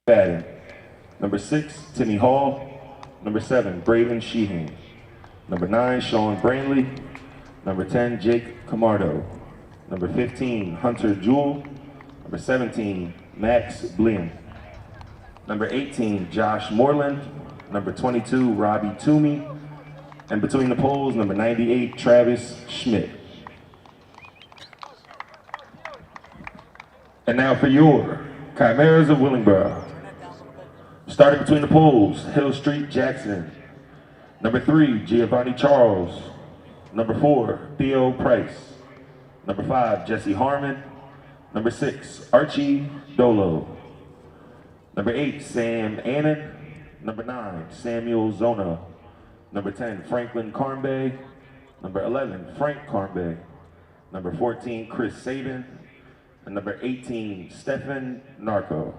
batting. Number 6, Timmy Hall. Number 7, Braden Sheehan. Number 9, Sean Brantley. Number 10, Jake Camardo. Number 15, Hunter Jewell. Number 17, Max Blinn. Number 18, Josh Moreland. Number 22, Robbie Toomey. And between the poles, number 98, Travis Schmidt. And now for your Chimeras of Willingboro. Starting between the poles, Hill Street Jackson. Number 3, Giovanni Charles. Number 4, Theo Price. Number 5, Jesse Harmon. Number 6, Archie Dolo. Number 8, Sam Annan. Number 9, Samuel Zona. Number 10, Franklin Carnbay. Number 11, Frank Carnbay. Number 14, Chris Sabin. And number 18, Stefan Narco.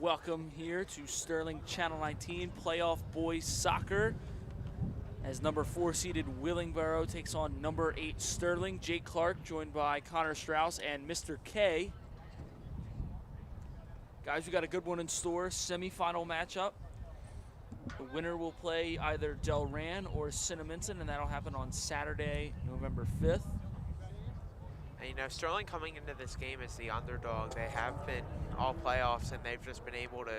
Welcome here to Sterling Channel 19 Playoff Boys Soccer as number 4 seeded Willingboro takes on number 8 Sterling. Jake Clark joined by Connor Strauss and Mr. K. Guys, we got a good one in store. Semi-final matchup. The winner will play either Delran or Cinnaminson, and that'll happen on Saturday, November 5th. And, you know, Sterling coming into this game as the underdog. They have been all playoffs, and they've just been able to.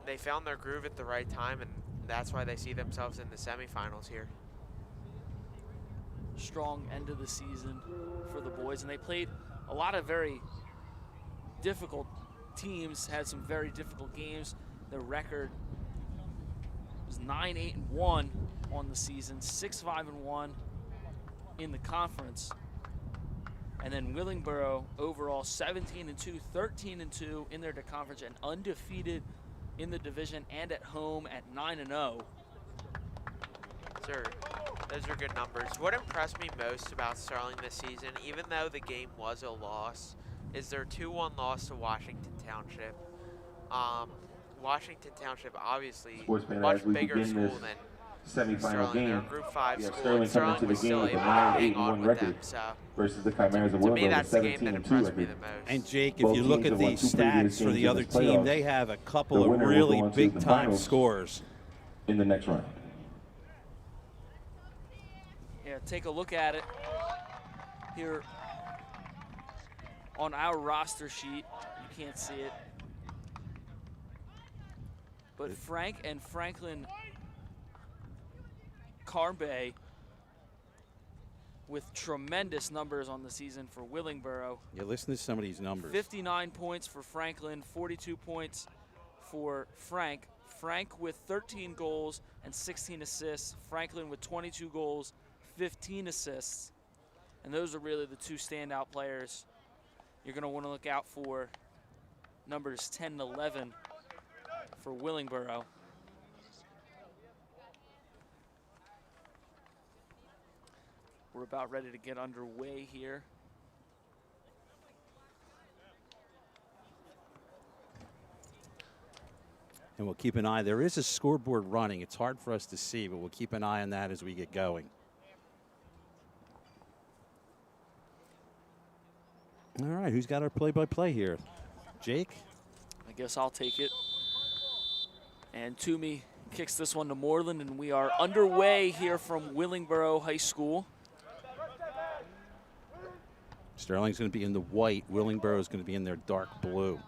They found their groove at the right time, and that's why they see themselves in the semifinals here. Strong end of the season for the boys, and they played a lot of very difficult teams. Had some very difficult games. Their record was 9-8-1 on the season, 6-5-1 in the conference. And then Willingboro overall 17-2, 13-2 in their conference, and undefeated in the division and at home at 9-0. Sir, those are good numbers. What impressed me most about Sterling this season, even though the game was a loss, is their 2-1 loss to Washington Township. Washington Township, obviously, much bigger school than semifinal game. They're a Group 5 school. Sterling coming to the game with a 9-8-1 record versus the Chimeras of Willingboro with 17-2 record. And Jake, if you look at the stats for the other team, they have a couple of really big-time scores. in the next round. Yeah, take a look at it here on our roster sheet. You can't see it. But Frank and Franklin Carnbay with tremendous numbers on the season for Willingboro. Yeah, listen to some of these numbers. 59 points for Franklin, 42 points for Frank. Frank with 13 goals and 16 assists. Franklin with 22 goals, 15 assists. And those are really the two standout players you're going to want to look out for. Numbers 10 and 11 for Willingboro. We're about ready to get underway here. And we'll keep an eye. There is a scoreboard running. It's hard for us to see, but we'll keep an eye on that as we get going. All right, who's got our play-by-play here? Jake? I guess I'll take it. And Toomey kicks this one to Moreland, and we are underway here from Willingboro High School. Sterling's going to be in the white. Willingboro is going to be in their dark blue.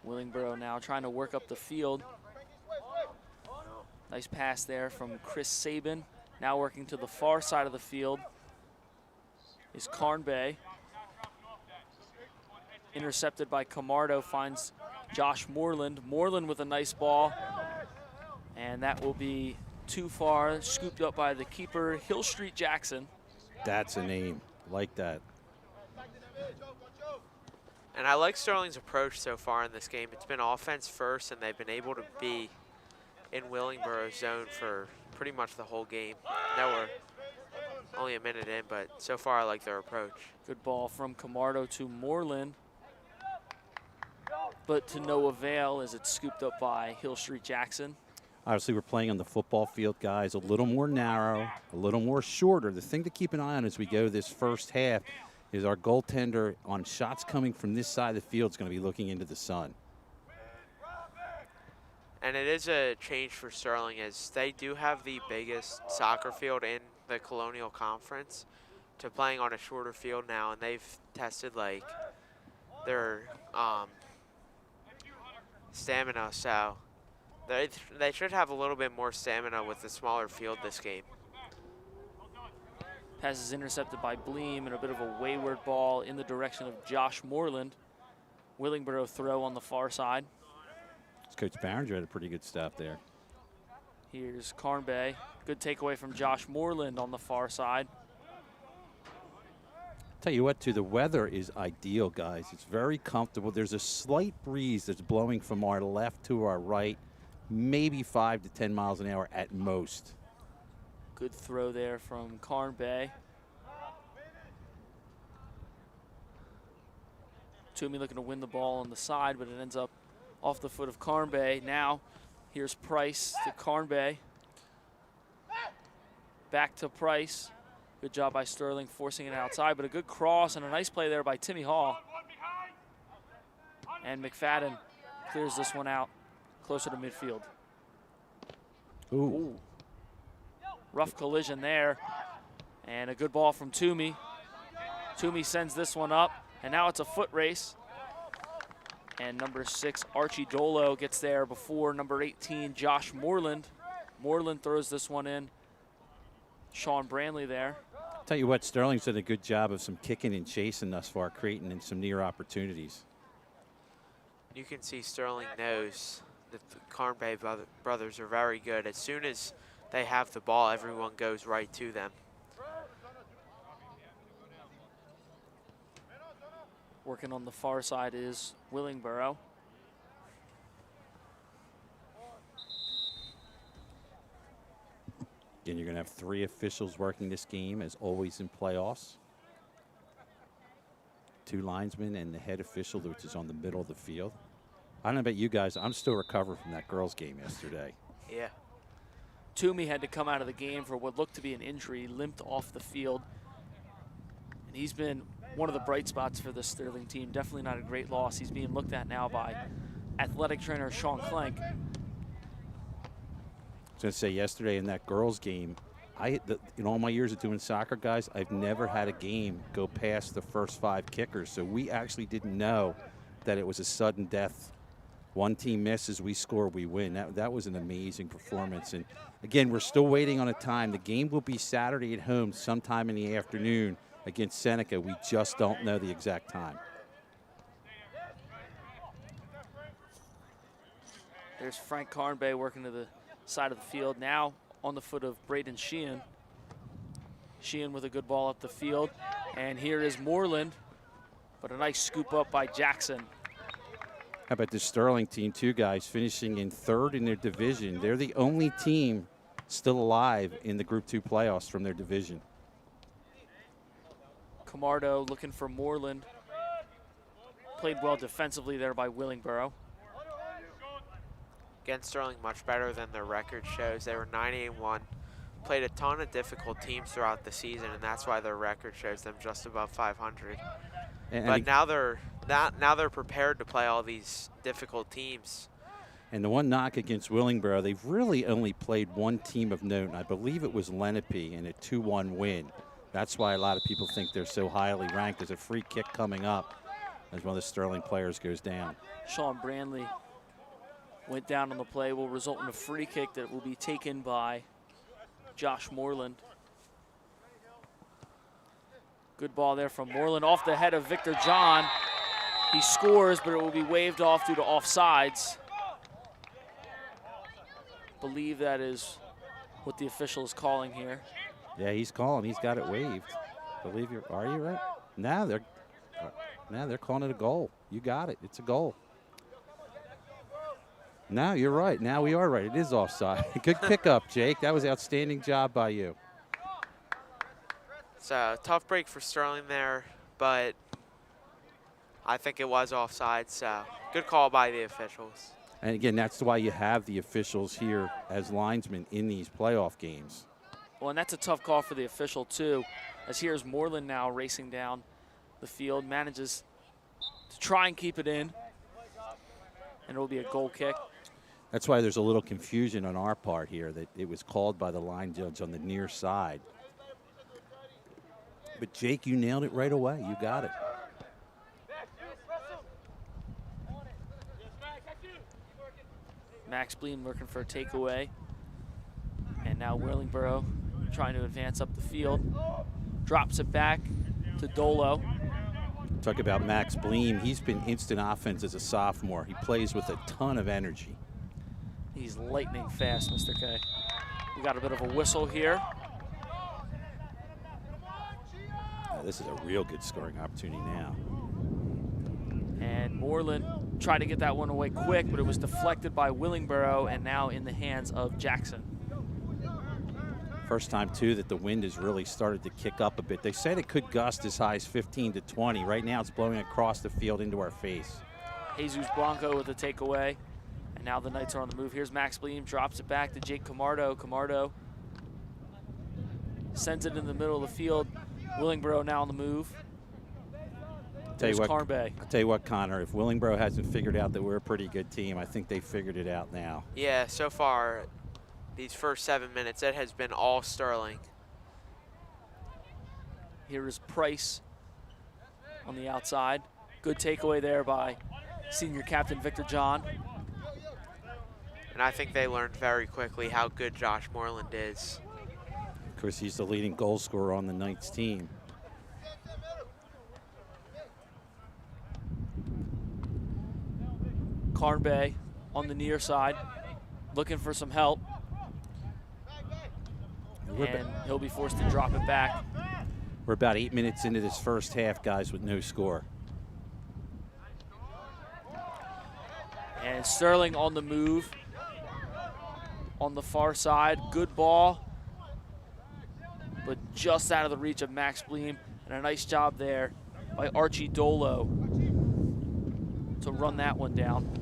Willingboro now trying to work up the field. Nice pass there from Chris Sabin. Now working to the far side of the field is Carnbay. Intercepted by Camardo, finds Josh Moreland. Moreland with a nice ball. And that will be too far, scooped up by the keeper, Hill Street Jackson. That's a name. Like that. And I like Sterling's approach so far in this game. It's been offense first, and they've been able to be in Willingboro's zone for pretty much the whole game. Now we're only a minute in, but so far I like their approach. Good ball from Camardo to Moreland, but to no avail as it's scooped up by Hill Street Jackson. Obviously, we're playing on the football field, guys, a little more narrow, a little more shorter. The thing to keep an eye on as we go this first half is our goaltender on shots coming from this side of the field is going to be looking into the sun. And it is a change for Sterling, as they do have the biggest soccer field in the Colonial Conference, to playing on a shorter field now, and they've tested like their stamina, so they should have a little bit more stamina with the smaller field this game. Pass is intercepted by Bleem, and a bit of a wayward ball in the direction of Josh Moreland. Willingboro throw on the far side. Coach Barringer had a pretty good stop there. Here's Carnbay. Good takeaway from Josh Moreland on the far side. Tell you what, too, the weather is ideal, guys. It's very comfortable. There's a slight breeze that's blowing from our left to our right, maybe 5 to 10 miles an hour at most. Good throw there from Carnbay. Toomey looking to win the ball on the side, but it ends up off the foot of Carnbay. Now, here's Price to Carnbay. Back to Price. Good job by Sterling forcing it outside, but a good cross and a nice play there by Timmy Hall. And McFadden clears this one out closer to midfield. Ooh. Rough collision there. And a good ball from Toomey. Toomey sends this one up, and now it's a foot race. And number 6, Archie Dolo, gets there before number 18, Josh Moreland. Moreland throws this one in. Sean Branley there. Tell you what, Sterling's done a good job of some kicking and chasing thus far, creating in some near opportunities. You can see Sterling knows that the Carnbay brothers are very good. As soon as they have the ball, everyone goes right to them. Working on the far side is Willingboro. Again, you're going to have 3 officials working this game, as always in playoffs. 2 linesmen and the head official, which is on the middle of the field. I don't know about you guys. I'm still recovering from that girls' game yesterday. Yeah. Toomey had to come out of the game for what looked to be an injury. He limped off the field. And he's been one of the bright spots for the Sterling team. Definitely not a great loss. He's being looked at now by athletic trainer Sean Clank. I was going to say, yesterday in that girls' game, in all my years of doing soccer, guys, I've never had a game go past the first 5 kickers. So we actually didn't know that it was a sudden death. One team misses, we score, we win. That was an amazing performance. And again, we're still waiting on a time. The game will be Saturday at home sometime in the afternoon against Seneca. We just don't know the exact time. There's Frank Carnbay working to the side of the field. Now on the foot of Braden Sheehan. Sheehan with a good ball up the field. And here is Moreland, but a nice scoop up by Jackson. How about the Sterling team, too, guys, finishing in 3rd in their division. They're the only team still alive in the Group 2 playoffs from their division. Camardo looking for Moreland. Played well defensively there by Willingboro. Again, Sterling much better than their record shows. They were 9-1, played a ton of difficult teams throughout the season, and that's why their record shows them just above 500. But now they're prepared to play all these difficult teams. And the one knock against Willingboro, they've really only played one team of note, and I believe it was Lenape in a 2-1 win. That's why a lot of people think they're so highly ranked. There's a free kick coming up as one of the Sterling players goes down. Sean Brandley went down on the play, will result in a free kick that will be taken by Josh Moreland. Good ball there from Moreland off the head of Victor John. He scores, but it will be waved off due to offsides. Believe that is what the official is calling here. Yeah, he's calling. He's got it waved. Believe you. Are you right? Now they're calling it a goal. You got it. It's a goal. No, you're right. Now we are right. It is offside. Good pickup, Jake. That was an outstanding job by you. It's a tough break for Sterling there, but I think it was offside, so good call by the officials. And again, that's why you have the officials here as linesmen in these playoff games. Well, and that's a tough call for the official, too, as here's Moreland now racing down the field, manages to try and keep it in, and it will be a goal kick. That's why there's a little confusion on our part here that it was called by the line judge on the near side. But, Jake, you nailed it right away. You got it. Max Bleem working for a takeaway. And now Willingboro trying to advance up the field. Drops it back to Dolo. Talk about Max Bleem. He's been instant offense as a sophomore. He plays with a ton of energy. He's lightning fast, Mr. K. We got a bit of a whistle here. This is a real good scoring opportunity now. And Moreland tried to get that one away quick, but it was deflected by Willingboro and now in the hands of Jackson. First time, too, that the wind has really started to kick up a bit. They said it could gust as high as 15 to 20. Right now it's blowing across the field into our face. Jesus Blanco with a takeaway. And now the Knights are on the move. Here's Max Bleem, drops it back to Jake Camardo. Camardo sends it in the middle of the field. Willingboro now on the move. There's Carnbay. I'll tell you what, Connor, if Willingboro hasn't figured out that we're a pretty good team, I think they figured it out now. Yeah, so far, these first 7 minutes, it has been all Sterling. Here is Price on the outside. Good takeaway there by senior captain Victor John. And I think they learned very quickly how good Josh Moreland is. Of course, he's the leading goal scorer on the Knights team. Carnbay on the near side, looking for some help. And he'll be forced to drop it back. We're about 8 minutes into this first half, guys, with no score. And Sterling on the move on the far side. Good ball, but just out of the reach of Max Bleem. And a nice job there by Archie Dolo to run that one down.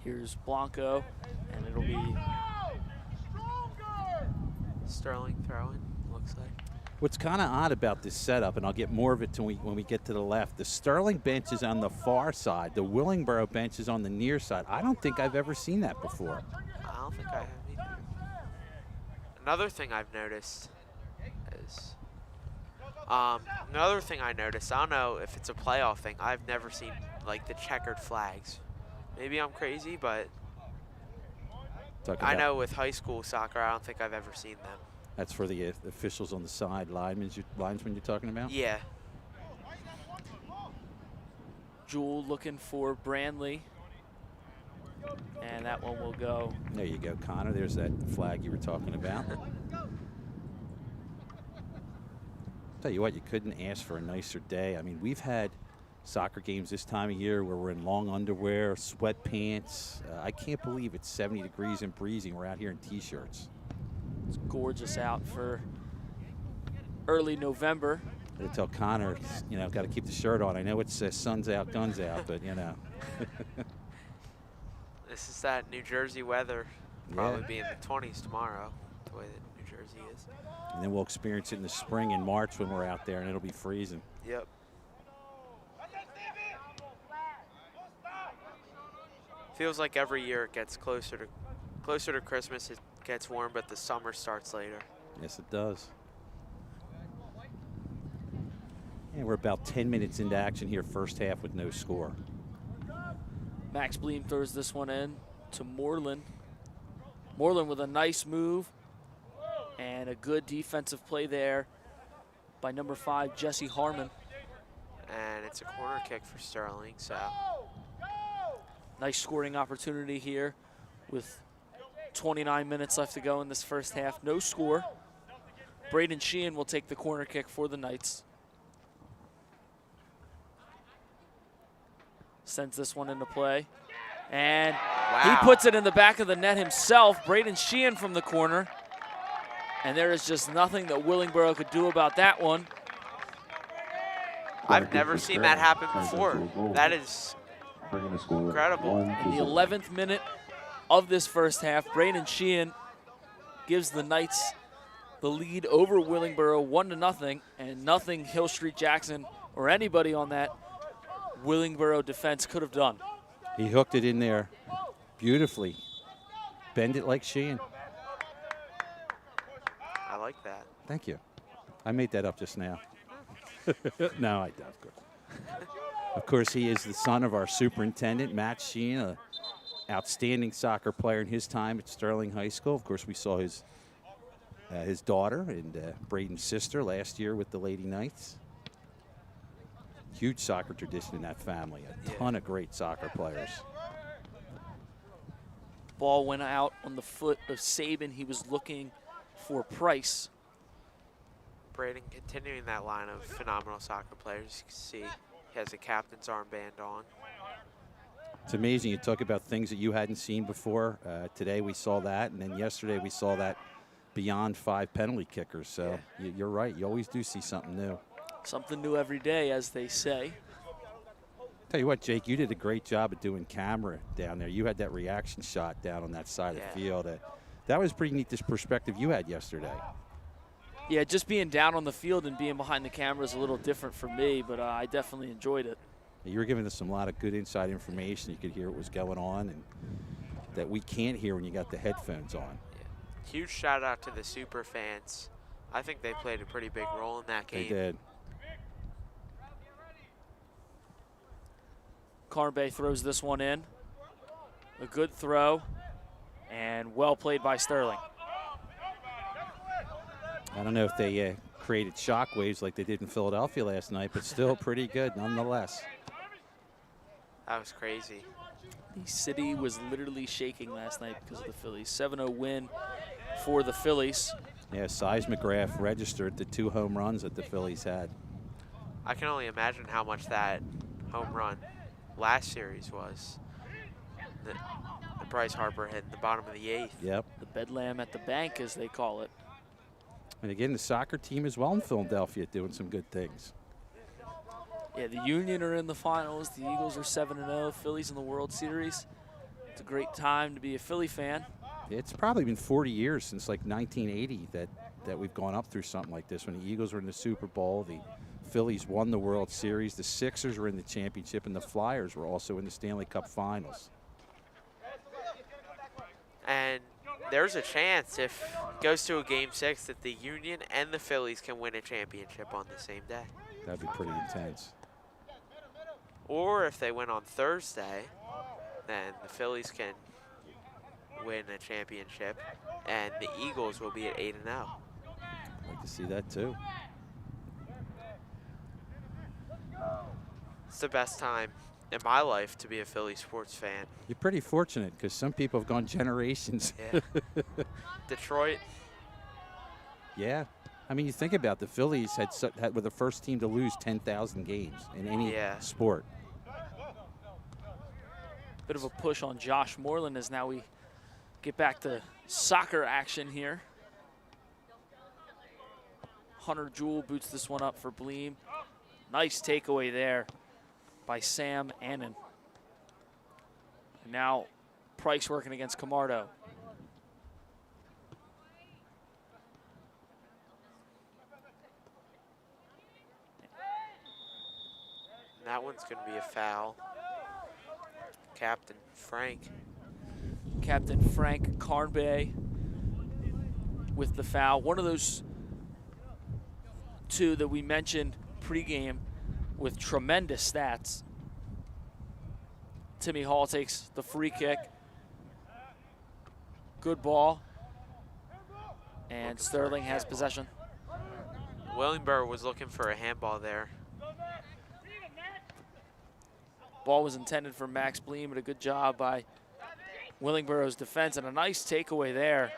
Here's Blanco, and it'll be Sterling throwing, looks like. What's kind of odd about this setup, and I'll get more of it when we get to the left, the Sterling bench is on the far side. The Willingboro bench is on the near side. I don't think I've ever seen that before. I don't think I have either. Another thing I've noticed is, I don't know if it's a playoff thing, I've never seen like the checkered flags. Maybe I'm crazy, but I know with high school soccer, I don't think I've ever seen them. That's for the officials on the side, linesmen you're talking about? Yeah. Jewel looking for Brandley. And that one will go. There you go, Connor. There's that flag you were talking about. Tell you what, you couldn't ask for a nicer day. I mean, we've had soccer games this time of year where we're in long underwear, sweatpants. I can't believe it's 70 degrees and breezy. We're out here in T-shirts. It's gorgeous out for early November. I tell Connor, you know, got to keep the shirt on. I know it's sun's out, guns out, but you know. This is that New Jersey weather. Probably be in the 20s tomorrow, the way that New Jersey is. And then we'll experience it in the spring in March when we're out there, and it'll be freezing. Yep. Feels like every year it gets closer to Christmas. It gets warm, but the summer starts later. Yes, it does. And we're about 10 minutes into action here, first half with no score. Max Bleem throws this one in to Moreland. Moreland with a nice move and a good defensive play there by number 5, Jesse Harmon. And it's a corner kick for Sterling, so. Nice scoring opportunity here with 29 minutes left to go in this first half. No score. Braden Sheehan will take the corner kick for the Knights. Sends this one into play. And he puts it in the back of the net himself. Braden Sheehan from the corner. And there is just nothing that Willingboro could do about that one. I've never seen that happen before. That is incredible. In the 11th minute of this first half, Braden Sheehan gives the Knights the lead over Willingboro 1-0, and nothing Hill Street Jackson or anybody on that Willingboro defense could have done. He hooked it in there beautifully. Bend it like Sheehan. I like that. Thank you. I made that up just now. No, I don't, of course. Of course, he is the son of our superintendent, Matt Sheehan, an outstanding soccer player in his time at Sterling High School. Of course, we saw his daughter and Braden's sister last year with the Lady Knights. Huge soccer tradition in that family. A ton of great soccer players. Ball went out on the foot of Saban. He was looking for Price. Braden continuing that line of phenomenal soccer players. You can see he has a captain's armband on. It's amazing. You talk about things that you hadn't seen before. Today we saw that, and then yesterday we saw that beyond 5 penalty kickers. So you're right. You always do see something new. Something new every day, as they say. Tell you what, Jake, you did a great job of doing camera down there. You had that reaction shot down on that side of the field. That was pretty neat, this perspective you had yesterday. Yeah, just being down on the field and being behind the camera is a little different for me, but I definitely enjoyed it. You were giving us a lot of good inside information. You could hear what was going on and that we can't hear when you got the headphones on. Yeah. Huge shout out to the super fans. I think they played a pretty big role in that game. They did. Carnbay throws this one in. A good throw and well played by Sterling. I don't know if they created shockwaves like they did in Philadelphia last night, but still pretty good nonetheless. That was crazy. The city was literally shaking last night because of the Phillies. 7-0 win for the Phillies. Yeah, Seismograph registered the 2 home runs that the Phillies had. I can only imagine how much that home run last series was. The Bryce Harper hit in the bottom of the 8th. Yep. The Bedlam at the bank, as they call it. And again, the soccer team as well in Philadelphia doing some good things. Yeah, the Union are in the finals. The Eagles are 7-0. Phillies in the World Series. It's a great time to be a Philly fan. It's probably been 40 years since like 1980 that that we've gone up through something like this. When the Eagles were in the Super Bowl, the Phillies won the World Series, the Sixers were in the championship, and the Flyers were also in the Stanley Cup Finals. And there's a chance if it goes to a Game 6 that the Union and the Phillies can win a championship on the same day. That'd be pretty intense. Or if they win on Thursday, then the Phillies can win a championship, and the Eagles will be at 8-0. I'd like to see that too. It's the best time in my life to be a Philly sports fan. You're pretty fortunate because some people have gone generations. Yeah. Detroit. Yeah. I mean, you think about the Phillies were the first team to lose 10,000 games in any sport. Bit of a push on Josh Moreland as now we get back to soccer action here. Hunter Jewell boots this one up for Bleem. Nice takeaway there by Sam Annan. And now Price working against Camardo. That one's going to be a foul. Captain Frank Carnbay with the foul. One of those two that we mentioned pregame with tremendous stats. Timmy Hall takes the free kick. Good ball. And Sterling has possession. Willingboro was looking for a handball there. Ball was intended for Max Bleem, but a good job by Willingboro's defense and a nice takeaway there.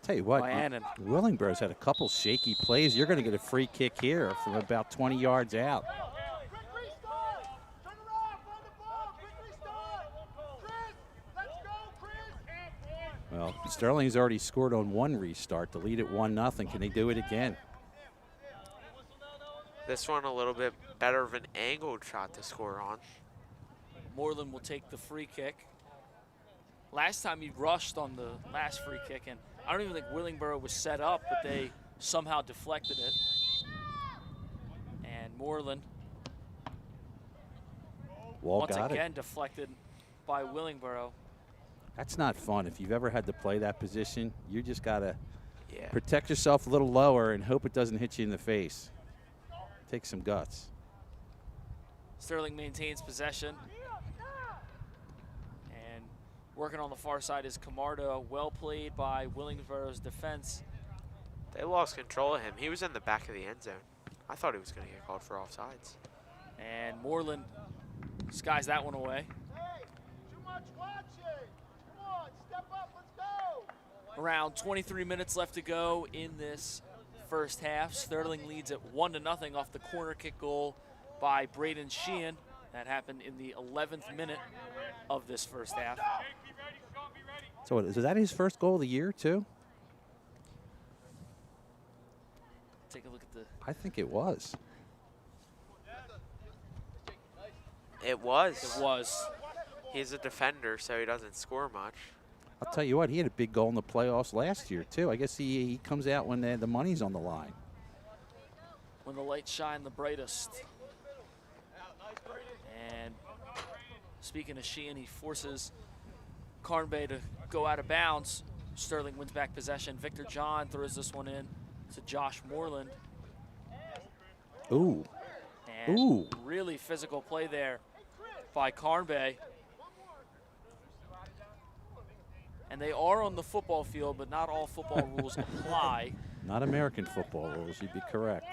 Tell you what, by Annan. Willingboro's had a couple shaky plays. You're going to get a free kick here from about 20 yards out. Well, Sterling's already scored on one restart to lead at 1-0. Can they do it again? This one a little bit better of an angled shot to score on. Moreland will take the free kick. Last time he rushed on the last free kick, and I don't even think Willingboro was set up, but they somehow deflected it. And Moreland once again deflected by Willingboro. That's not fun. If you've ever had to play that position, you just got to protect yourself a little lower and hope it doesn't hit you in the face. Take some guts. Sterling maintains possession. And working on the far side is Camardo. Well played by Willingboro's defense. They lost control of him. He was in the back of the end zone. I thought he was going to get called for offsides. And Moreland skies that one away. Around 23 minutes left to go in this first half. Sterling leads at 1-0 off the corner kick goal by Braden Sheehan. That happened in the 11th minute of this first half. So is that his first goal of the year too? Take a look at the... I think it was. It was. It was. He's a defender, so he doesn't score much. I'll tell you what, he had a big goal in the playoffs last year, too. I guess he comes out when the money's on the line. When the lights shine the brightest. And speaking of Sheehan, he forces Carnbay to go out of bounds. Sterling wins back possession. Victor John throws this one in to Josh Moreland. Ooh. And really physical play there by Carnbay. And they are on the football field, but not all football rules apply. Not American football rules, you'd be correct.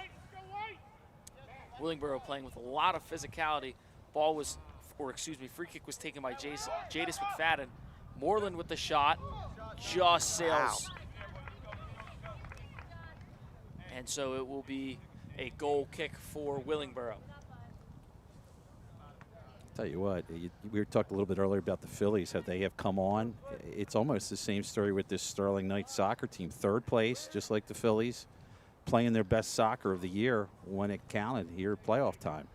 Willingboro playing with a lot of physicality. Free kick was taken by Jadis McFadden. Moreland with the shot, just sails. Wow. And so it will be a goal kick for Willingboro. Tell you what, we were talking a little bit earlier about the Phillies, how they have come on. It's almost the same story with this Sterling Knights soccer team. Third place, just like the Phillies, playing their best soccer of the year when it counted here at playoff time.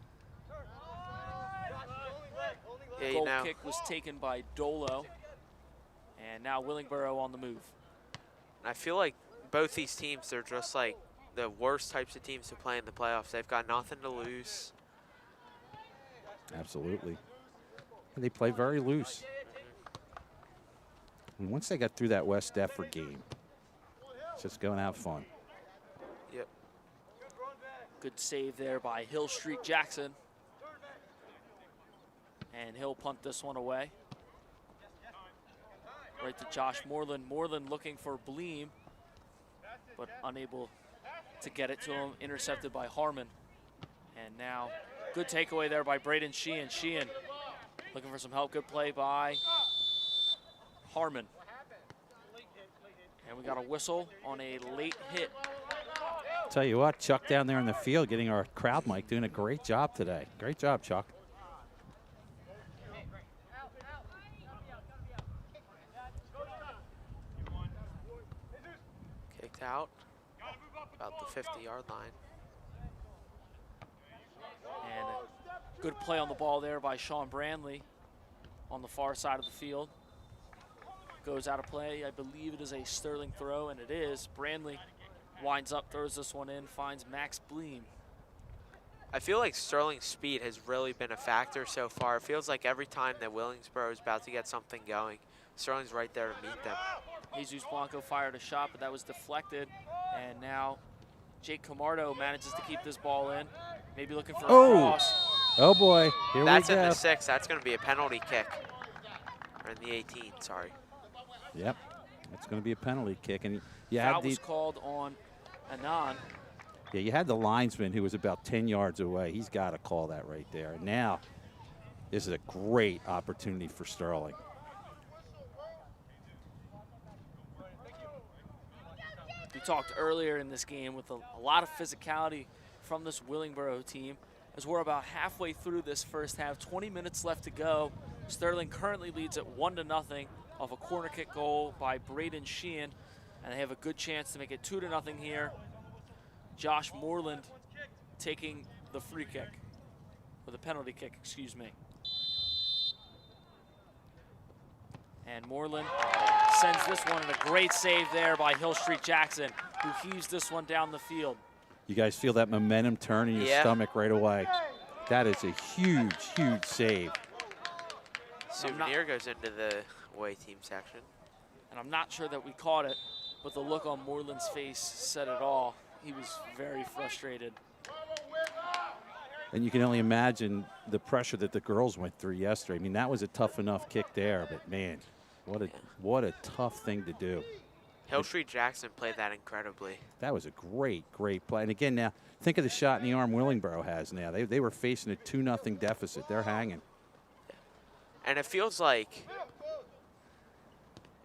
Yeah, Goal kick was taken by Dolo. And now Willingboro on the move. I feel like both these teams, they're just like the worst types of teams to play in the playoffs. They've got nothing to lose. Absolutely. And they play very loose. And once they got through that West Deptford game, it's just going to have fun. Yep. Good save there by Hill Street Jackson. And he'll punt this one away. Right to Josh Moreland. Moreland looking for Bleem, but unable to get it to him. Intercepted by Harmon. And now, good takeaway there by Braden Sheehan. Sheehan looking for some help. Good play by Harmon. And we got a whistle on a late hit. Tell you what, Chuck down there in the field getting our crowd mic, doing a great job today. Great job, Chuck. Kicked out about the 50-yard line. And a good play on the ball there by Sean Brandley on the far side of the field. Goes out of play. I believe it is a Sterling throw, and it is. Brandley winds up, throws this one in, finds Max Bleem. I feel like Sterling's speed has really been a factor so far. It feels like every time that Willingboro is about to get something going, Sterling's right there to meet them. Jesus Blanco fired a shot, but that was deflected. And now Jake Camardo manages to keep this ball in. Maybe looking for a cross. Oh boy, here we go. That's in the 6. That's going to be a penalty kick. Or in the 18, sorry. Yep, that's going to be a penalty kick. And Foul was called on Anand. Yeah, you had the linesman who was about 10 yards away. He's got to call that right there. Now, this is a great opportunity for Sterling. We talked earlier in this game with a lot of physicality from this Willingboro team, as we're about halfway through this first half. 20 minutes left to go. Sterling currently leads at 1-0 off a corner kick goal by Braden Sheehan, and they have a good chance to make it 2-0 here. Josh Moreland taking the free kick, or the penalty kick, excuse me. And Moreland sends this one, and a great save there by Hill Street Jackson, who heaves this one down the field. You guys feel that momentum turn in your stomach right away? That is a huge, huge save. Souvenir goes into the away team section. And I'm not sure that we caught it, but the look on Moreland's face said it all. He was very frustrated. And you can only imagine the pressure that the girls went through yesterday. I mean, that was a tough enough kick there, but man, what a tough thing to do. Hill Street Jackson played that incredibly. That was a great, great play. And again, now think of the shot in the arm Willingboro has now. They were facing a 2-0 deficit. They're hanging. And it feels like,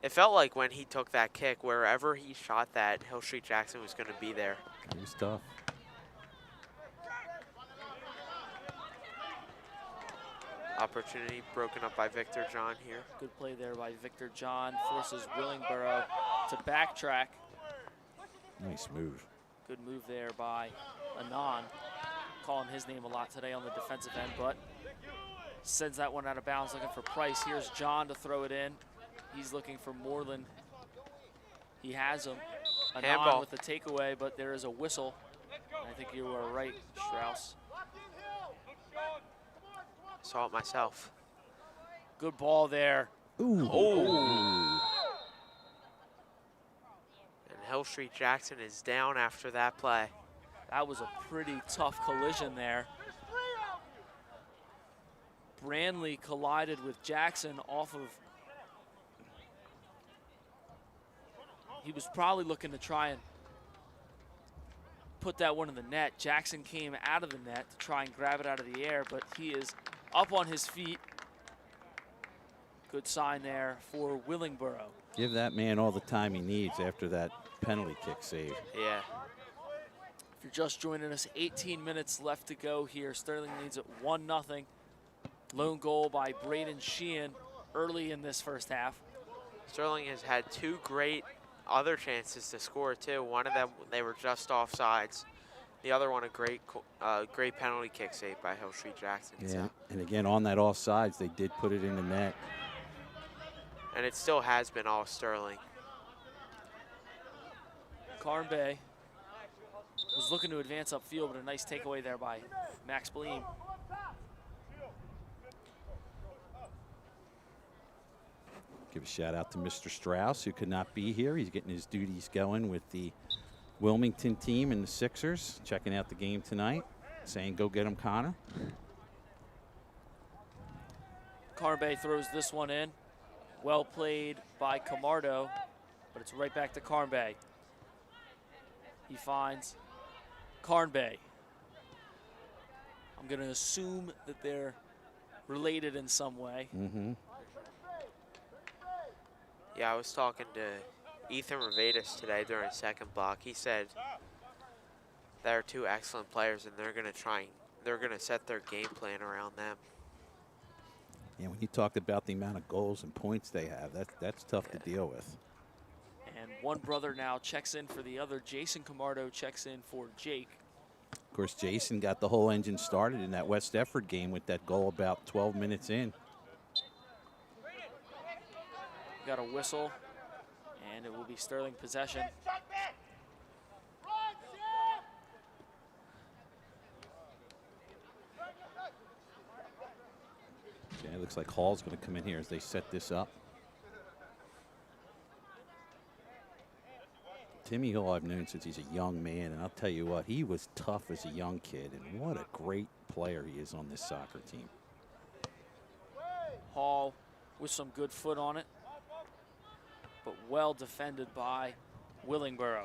it felt like when he took that kick, wherever he shot that, Hill Street Jackson was going to be there. It was tough. Opportunity broken up by Victor John here. Good play there by Victor John. Forces Willingboro to backtrack. Nice move. Good move there by Anand. Calling his name a lot today on the defensive end, but sends that one out of bounds, looking for Price. Here's John to throw it in. He's looking for Moreland. He has him. Anand Handball with the takeaway, but there is a whistle. I think you are right, Strauss. Saw it myself. Good ball there. Ooh. Oh. And Hill Street Jackson is down after that play. That was a pretty tough collision there. Brandley collided with Jackson off of, he was probably looking to try and put that one in the net. Jackson came out of the net to try and grab it out of the air, but he is up on his feet. Good sign there for Willingboro. Give that man all the time he needs after that penalty kick save. Yeah. If you're just joining us, 18 minutes left to go here. Sterling leads at 1-0. Lone goal by Braden Sheehan early in this first half. Sterling has had 2 great other chances to score too. One of them, they were just offsides. The other one, a great penalty kick save by Hill Street Jackson. Yeah, So. and again, on that offsides, they did put it in the net. And it still has been all Sterling. Carnbay was looking to advance upfield, but a nice takeaway there by Max Bleem. Give a shout out to Mr. Strauss, who could not be here. He's getting his duties going with the Wilmington team and the Sixers, checking out the game tonight, saying go get him, Connor. Carnbay throws this one in. Well played by Camardo, but it's right back to Carnbay. He finds Carnbay. I'm going to assume that they're related in some way. Mm-hmm. Yeah, I was talking to Ethan Revatus today during second block. He said they're two excellent players, and they're gonna set their game plan around them. Yeah, when you talked about the amount of goals and points they have, that's tough to deal with. And one brother now checks in for the other. Jason Camardo checks in for Jake. Of course, Jason got the whole engine started in that West Efford game with that goal about 12 minutes in. Got a whistle, and it will be Sterling possession. Okay, it looks like Hall's going to come in here as they set this up. Timmy Hall I've known since he's a young man, and I'll tell you what, he was tough as a young kid, and what a great player he is on this soccer team. Hall with some good foot on it, but well defended by Willingboro.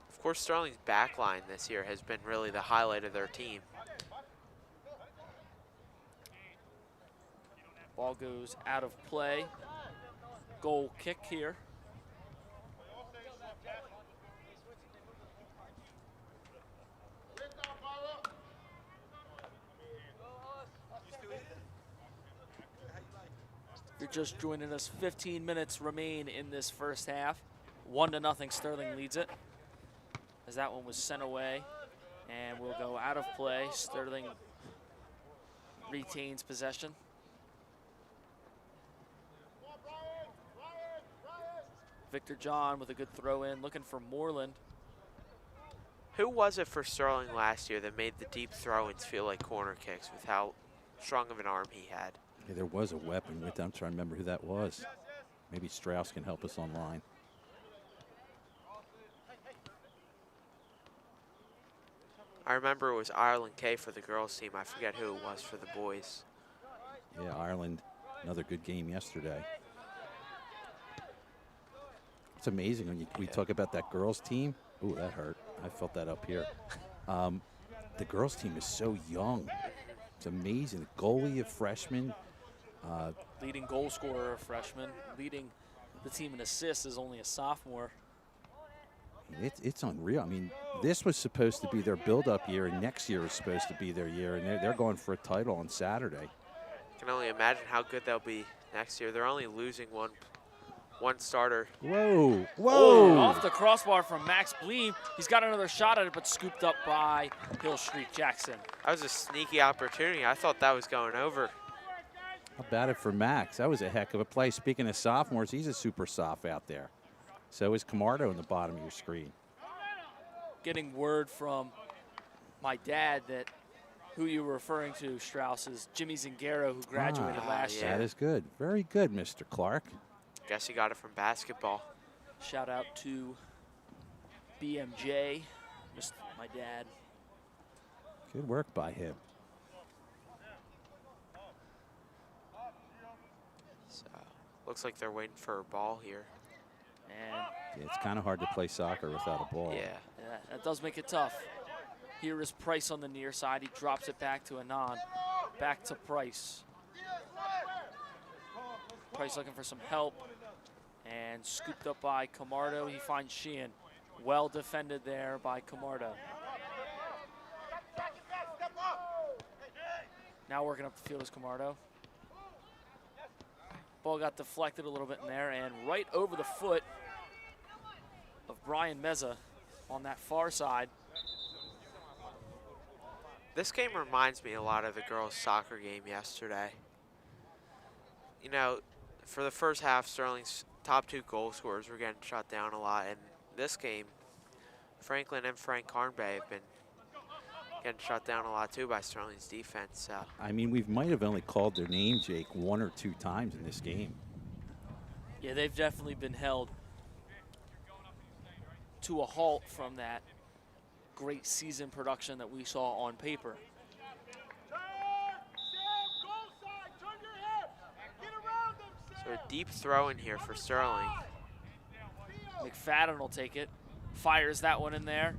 Of course, Sterling's back line this year has been really the highlight of their team. Ball goes out of play. Goal kick here. If you're just joining us, 15 minutes remain in this first half. 1-0, Sterling leads it. As that one was sent away and will go out of play. Sterling retains possession. Victor John with a good throw in, looking for Moreland. Who was it for Sterling last year that made the deep throw-ins feel like corner kicks with how strong of an arm he had? Yeah, there was a weapon with them. I'm trying to remember who that was. Maybe Strauss can help us online. I remember it was Ireland K for the girls team. I forget who it was for the boys. Yeah, Ireland, another good game yesterday. It's amazing when we talk about that girls team. Ooh, that hurt. I felt that up here. The girls team is so young. It's amazing. The goalie, a freshman. Leading goal scorer, a freshman. Leading the team in assists is only a sophomore. It's unreal. I mean, this was supposed to be their build-up year, and next year is supposed to be their year, and they're going for a title on Saturday. I can only imagine how good they'll be next year. They're only losing one starter. Whoa, whoa. Oh, off the crossbar from Max Bleem. He's got another shot at it, but scooped up by Hill Street Jackson. That was a sneaky opportunity. I thought that was going over. How about it for Max? That was a heck of a play. Speaking of sophomores, he's a super soph out there. So is Camardo in the bottom of your screen. Getting word from my dad that who you were referring to, Strauss, is Jimmy Zingaro, who graduated last year. That is good. Very good, Mr. Clark. Guess he got it from basketball. Shout out to BMJ, my dad. Good work by him. So, looks like they're waiting for a ball here. And yeah, it's kind of hard to play soccer without a ball. Yeah, that does make it tough. Here is Price on the near side. He drops it back to Anand. Back to Price. Price looking for some help. And scooped up by Camardo. He finds Sheehan. Well defended there by Camardo. Now working up the field is Camardo. Ball got deflected a little bit in there, and right over the foot of Brian Meza on that far side. This game reminds me a lot of the girls' soccer game yesterday. You know, for the first half, Sterling's top 2 goal scorers were getting shut down a lot. In this game, Franklin and Frank Carnbay have been getting shut down a lot too by Sterling's defense. So I mean, we might have only called their name, Jake, 1 or 2 times in this game. Yeah, they've definitely been held to a halt from that great season production that we saw on paper. So a deep throw in here for Sterling. McFadden will take it, fires that one in there,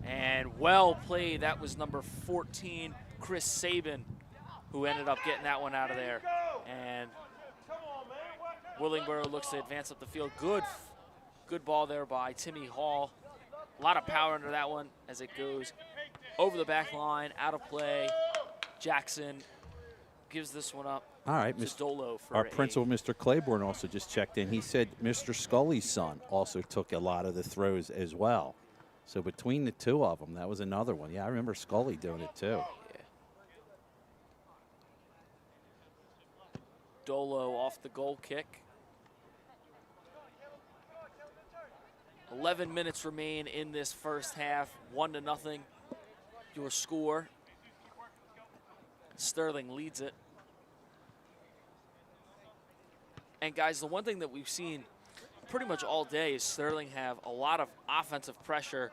and well played. That was number 14, Chris Sabin, who ended up getting that one out of there. And Willingboro looks to advance up the field. Good ball there by Timmy Hall. A lot of power under that one as it goes over the back line, out of play. Jackson gives this one up. All right, to Dolo for our principal, Mr. Claiborne, also just checked in. He said Mr. Scully's son also took a lot of the throws as well. So between the 2 of them, that was another one. Yeah, I remember Scully doing it too. Yeah. Dolo off the goal kick. 11 minutes remain in this first half. 1-0. Your score. Sterling leads it. And guys, the one thing that we've seen pretty much all day is Sterling have a lot of offensive pressure.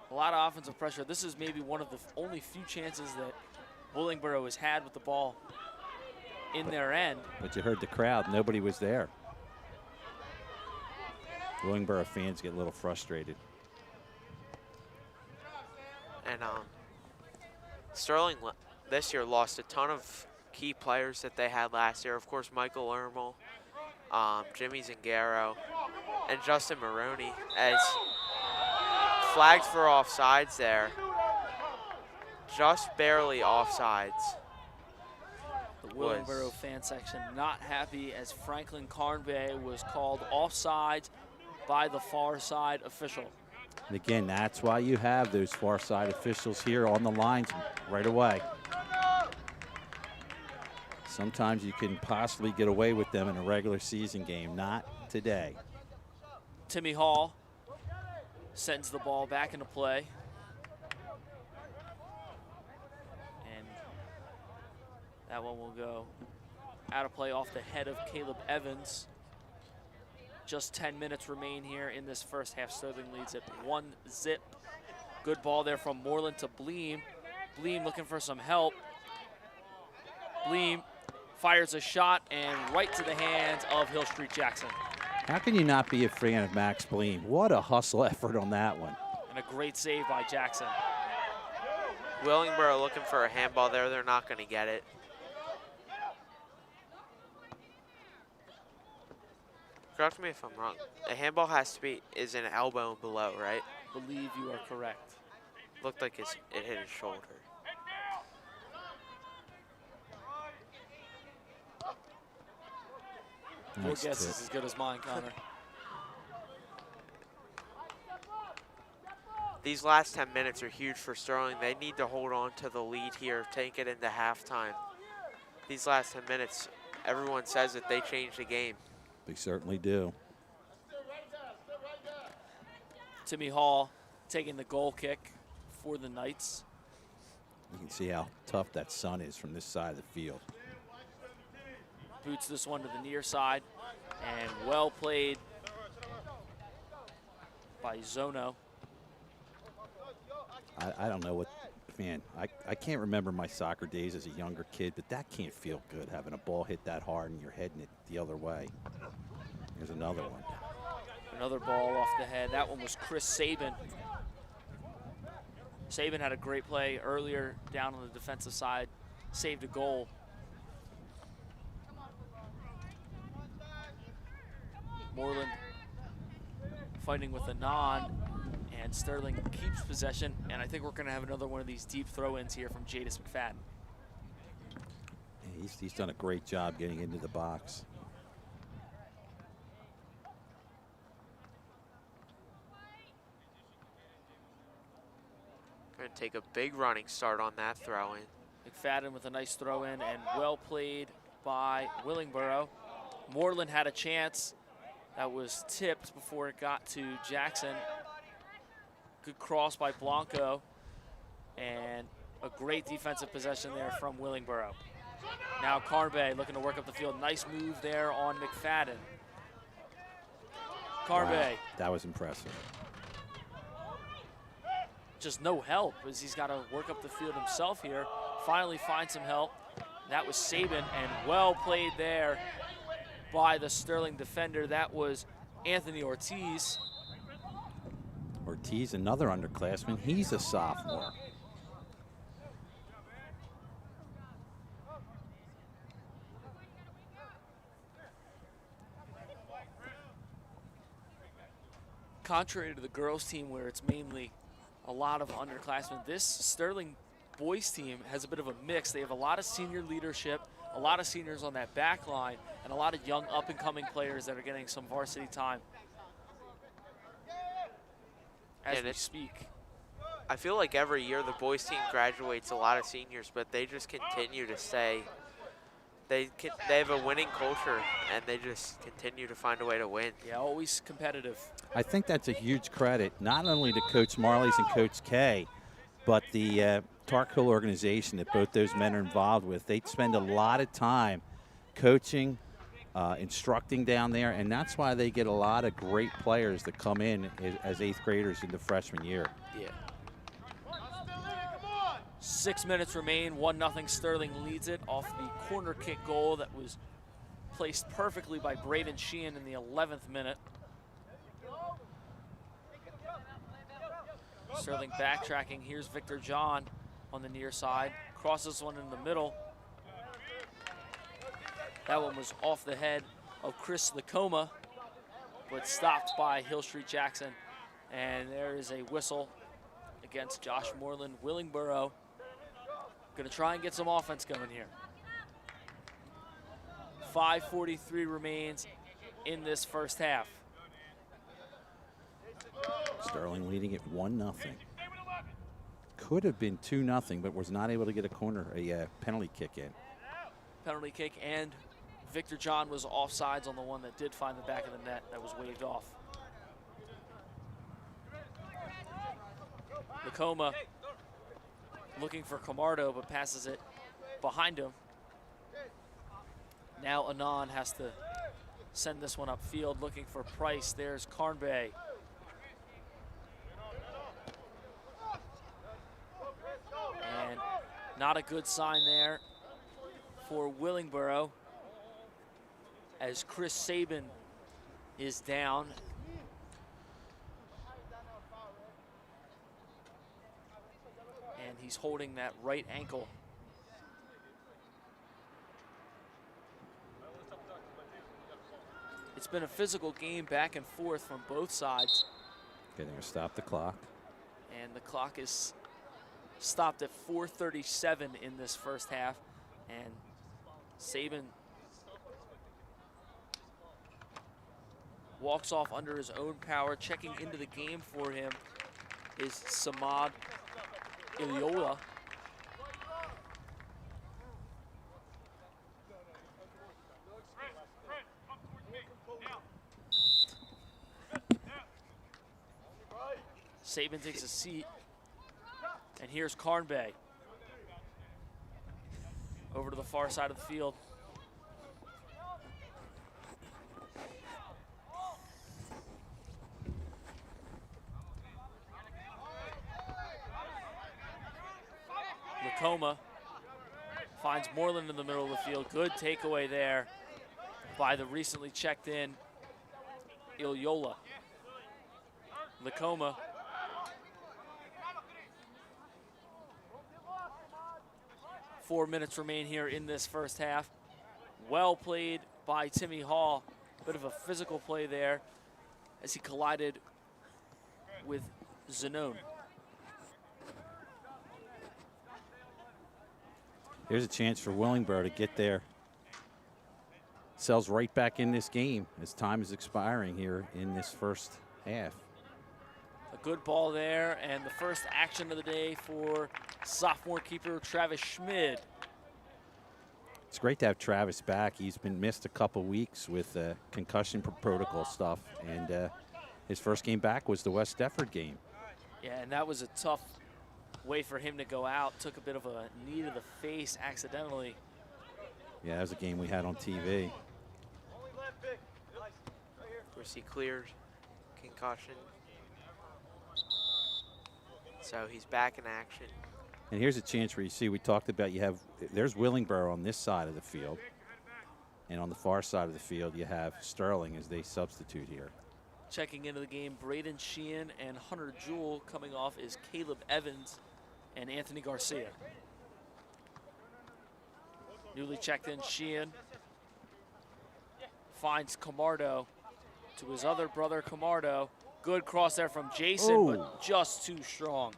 A lot of offensive pressure. This is maybe one of the only few chances that Willingboro has had with the ball in their end. But you heard the crowd. Nobody was there. Willingboro fans get a little frustrated. And Sterling this year lost a ton of key players that they had last year. Of course, Michael Ermel, Jimmy Zingaro, and Justin Maroney, as flagged for offsides there. Just barely offsides. The Willingboro fan section not happy as Franklin Carnbay was called offsides by the far side official. And again, that's why you have those far side officials here on the lines right away. Sometimes you can possibly get away with them in a regular season game. Not today. Timmy Hall sends the ball back into play. And that one will go out of play off the head of Caleb Evans. Just 10 minutes remain here in this first half. Sterling leads it 1-0. Good ball there from Moreland to Bleem. Bleem looking for some help. Bleem fires a shot and right to the hands of Hill Street Jackson. How can you not be a fan of Max Bleem? What a hustle effort on that one. And a great save by Jackson. Willingboro looking for a handball there. They're not going to get it. Correct me if I'm wrong. A handball is an elbow and below, right? Believe you are correct. Looked like it hit his shoulder. Your guess is as good as mine, Connor. These last 10 minutes are huge for Sterling. They need to hold on to the lead here, take it into halftime. These last 10 minutes, everyone says that they changed the game. They certainly do. Timmy Hall taking the goal kick for the Knights. You can see how tough that sun is from this side of the field. Boots this one to the near side, and well played by Zono. I don't know what, man, I can't remember my soccer days as a younger kid, but that can't feel good, having a ball hit that hard and you're heading it the other way. There's another one. Another ball off the head. That one was Chris Sabin. Sabin had a great play earlier down on the defensive side, saved a goal. Moreland fighting with a non, and Sterling keeps possession, and I think we're going to have another one of these deep throw-ins here from Jadis McFadden. Yeah, he's done a great job getting into the box. Going to take a big running start on that throw-in. McFadden with a nice throw-in, and well played by Willingboro. Moreland had a chance that was tipped before it got to Jackson. Good cross by Blanco, and a great defensive possession there from Willingboro. Now Carnbay looking to work up the field. Nice move there on McFadden. Carnbay. Wow, that was impressive. Just no help as he's got to work up the field himself here. Finally find some help. That was Saban, and well played there by the Sterling defender. That was Anthony Ortiz. Ortiz, another underclassman. He's a sophomore. Contrary to the girls team where it's mainly a lot of underclassmen, this Sterling boys team has a bit of a mix. They have a lot of senior leadership, a lot of seniors on that back line, and a lot of young up-and-coming players that are getting some varsity time as we speak. I feel like every year the boys team graduates a lot of seniors, but they just continue to stay. They have a winning culture, and they just continue to find a way to win. Yeah, always competitive. I think that's a huge credit, not only to Coach Marley's and Coach K, but the Tark Hill organization that both those men are involved with. They spend a lot of time coaching, instructing down there, and that's why they get a lot of great players that come in as 8th graders in the freshman year. Yeah. 6 minutes remain, 1-0 Sterling leads it off the corner kick goal that was placed perfectly by Braden Sheehan in the 11th minute. Sterling backtracking. Here's Victor John on the near side. Crosses one in the middle. That one was off the head of Chris Lacoma, but stopped by Hill Street Jackson. And there is a whistle against Josh Moreland. Willingboro gonna try and get some offense going here. 5:43 remains in this first half. Sterling leading it 1-0. Could have been 2-0, but was not able to get a penalty kick in. Penalty kick, and Victor John was offsides on the one that did find the back of the net that was waved off. Lacoma looking for Camardo, but passes it behind him. Now Anand has to send this one upfield, looking for Price. There's Carnbay. And not a good sign there for Willingboro as Chris Saban is down. And he's holding that right ankle. It's been a physical game back and forth from both sides. Okay, they're gonna stop the clock. And the clock is stopped at 4:37 in this first half. And Saban walks off under his own power. Checking into the game for him is Samad Iliola. Saban takes a seat, and here's Carnbay over to the far side of the field. Lacoma finds Moreland in the middle of the field. Good takeaway there by the recently checked in Iliola. Lacoma .4 minutes remain here in this first half. Well played by Timmy Hall. Bit of a physical play there as he collided with Zanone. Here's a chance for Willingboro to get their selves right back in this game as time is expiring here in this first half. A good ball there, and the first action of the day for sophomore keeper Travis Schmid. It's great to have Travis back. He's been missed a couple weeks with concussion protocol stuff, and his first game back was the West Defford game. Yeah, and that was a tough way for him to go out. Took a bit of a knee to the face accidentally. Yeah, that was a game we had on TV. Of course, he cleared concussion. So he's back in action. And here's a chance where you see, we talked about, there's Willingboro on this side of the field. And on the far side of the field, you have Sterling as they substitute here. Checking into the game, Braden Sheehan and Hunter Jewell. Coming off is Caleb Evans and Anthony Garcia. Newly checked in, Sheehan finds Camardo to his other brother, Camardo. Good cross there from Jason, but just too strong.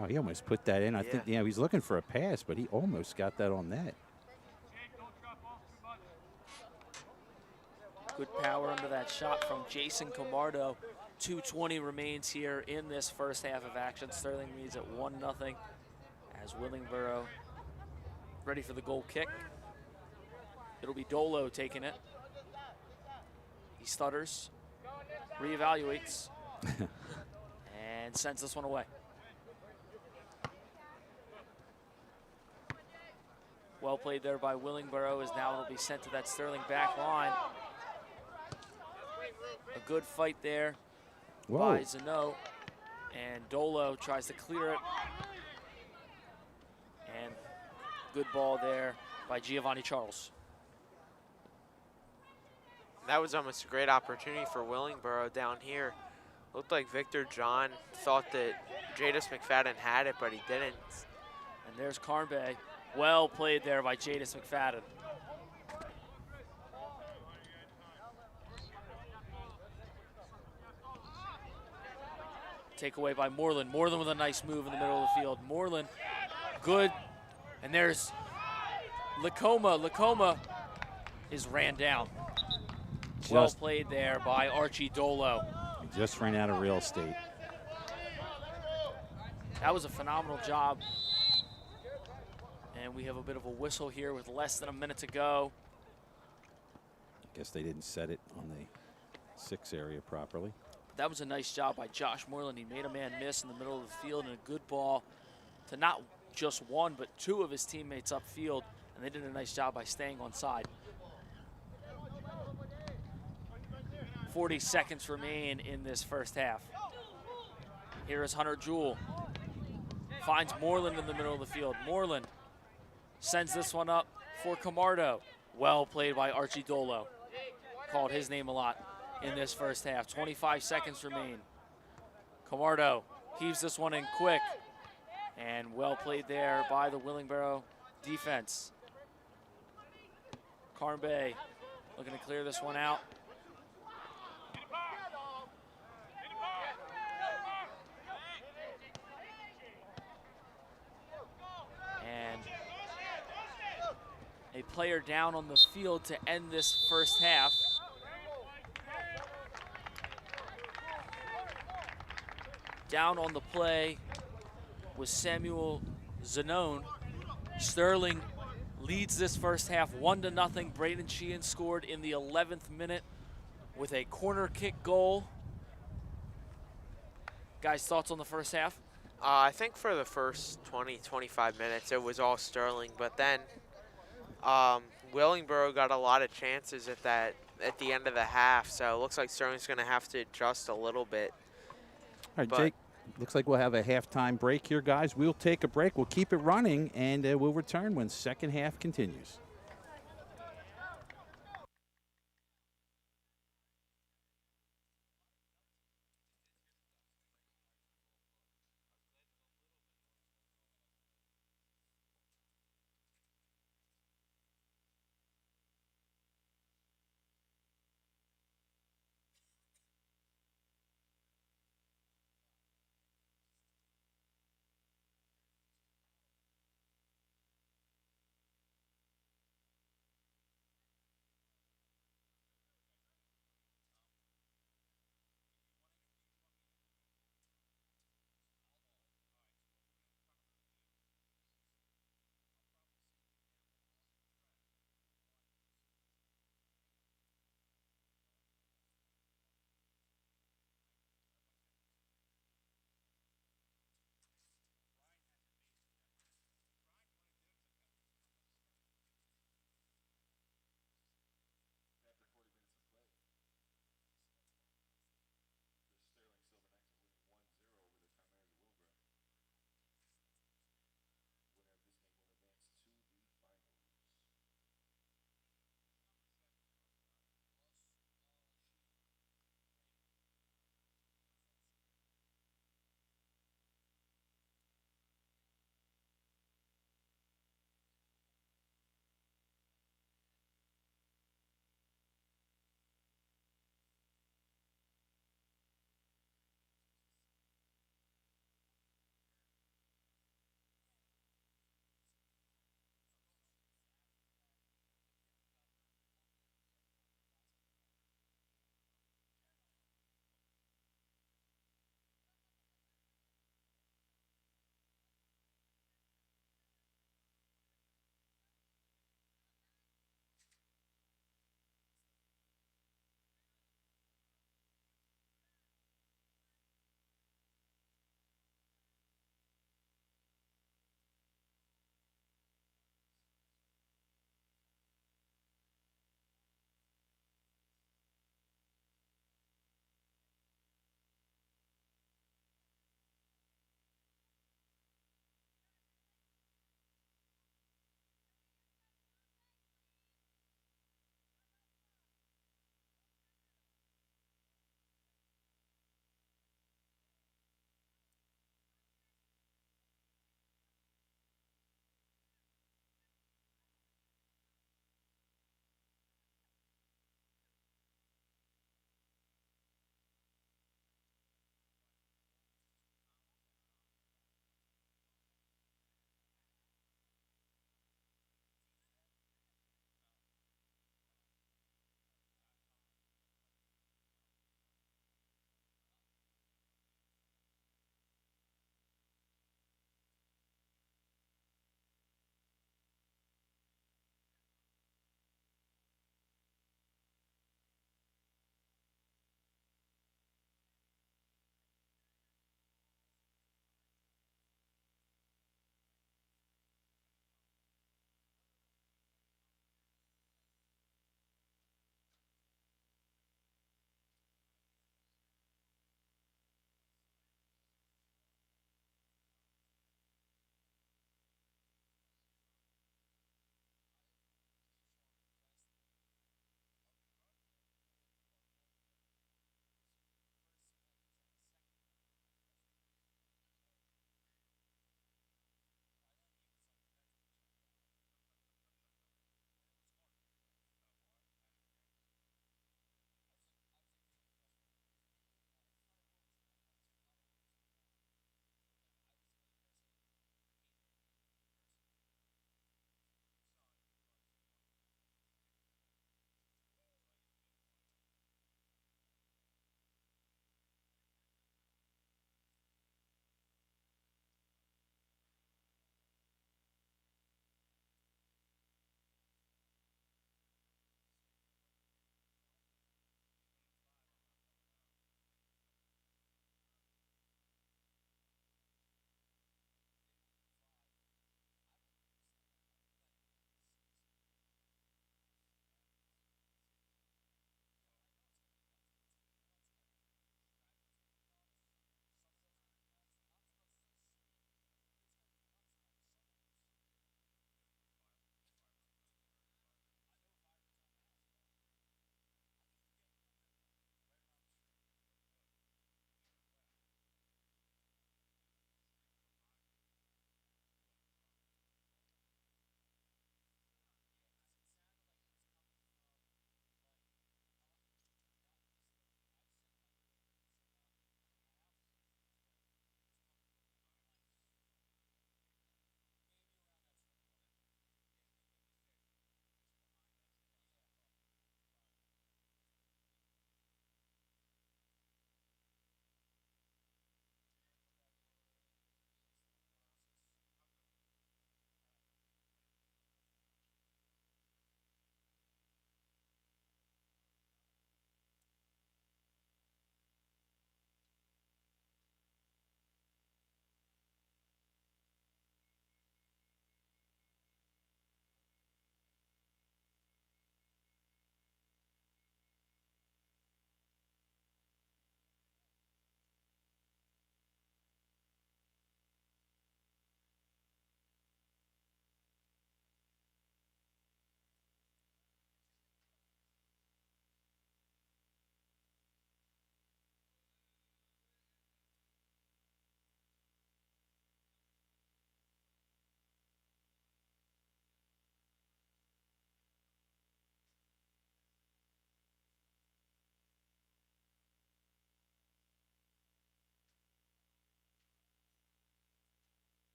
Oh, he almost put that in. I think, he's looking for a pass, but he almost got that on net. Good power under that shot from Jason Camardo. 2:20 remains here in this first half of action. Sterling leads at 1-0 as Willingboro ready for the goal kick. It'll be Dolo taking it. He stutters, reevaluates, and sends this one away. Well played there by Willingboro, as now it'll be sent to that Sterling back line. A good fight there by Zano, and Dolo tries to clear it. And good ball there by Giovanni Charles. That was almost a great opportunity for Willingboro down here. Looked like Victor John thought that Jadis McFadden had it, but he didn't. And there's Carnbay. Well played there by Jadis McFadden. Takeaway by Moreland. Moreland with a nice move in the middle of the field. Moreland, good. And there's Lacoma. Lacoma is ran down. Well played there by Archie Dolo. He just ran out of real estate. That was a phenomenal job. And we have a bit of a whistle here with less than a minute to go. I guess they didn't set it on the 6 area properly. That was a nice job by Josh Moreland. He made a man miss in the middle of the field, and a good ball to not just one, but 2 of his teammates upfield, and they did a nice job by staying on side. 40 seconds remain in this first half. Here is Hunter Jewell. Finds Moreland in the middle of the field. Moreland sends this one up for Camardo. Well played by Archie Dolo. Called his name a lot in this first half. 25 seconds remain. Camardo heaves this one in quick. And well played there by the Willingboro defense. Carnbay looking to clear this one out. And a player down on the field to end this first half. Down on the play was Samuel Zanone. Sterling leads this first half 1-0. Braden Sheehan scored in the 11th minute with a corner kick goal. Guys, thoughts on the first half? I think for the first 20, 25 minutes, it was all Sterling, but then Willingboro got a lot of chances at the end of the half, so it looks like Sterling's going to have to adjust a little bit. All right, Jake, looks like we'll have a halftime break here, guys. We'll take a break. We'll keep it running, and we'll return when second half continues.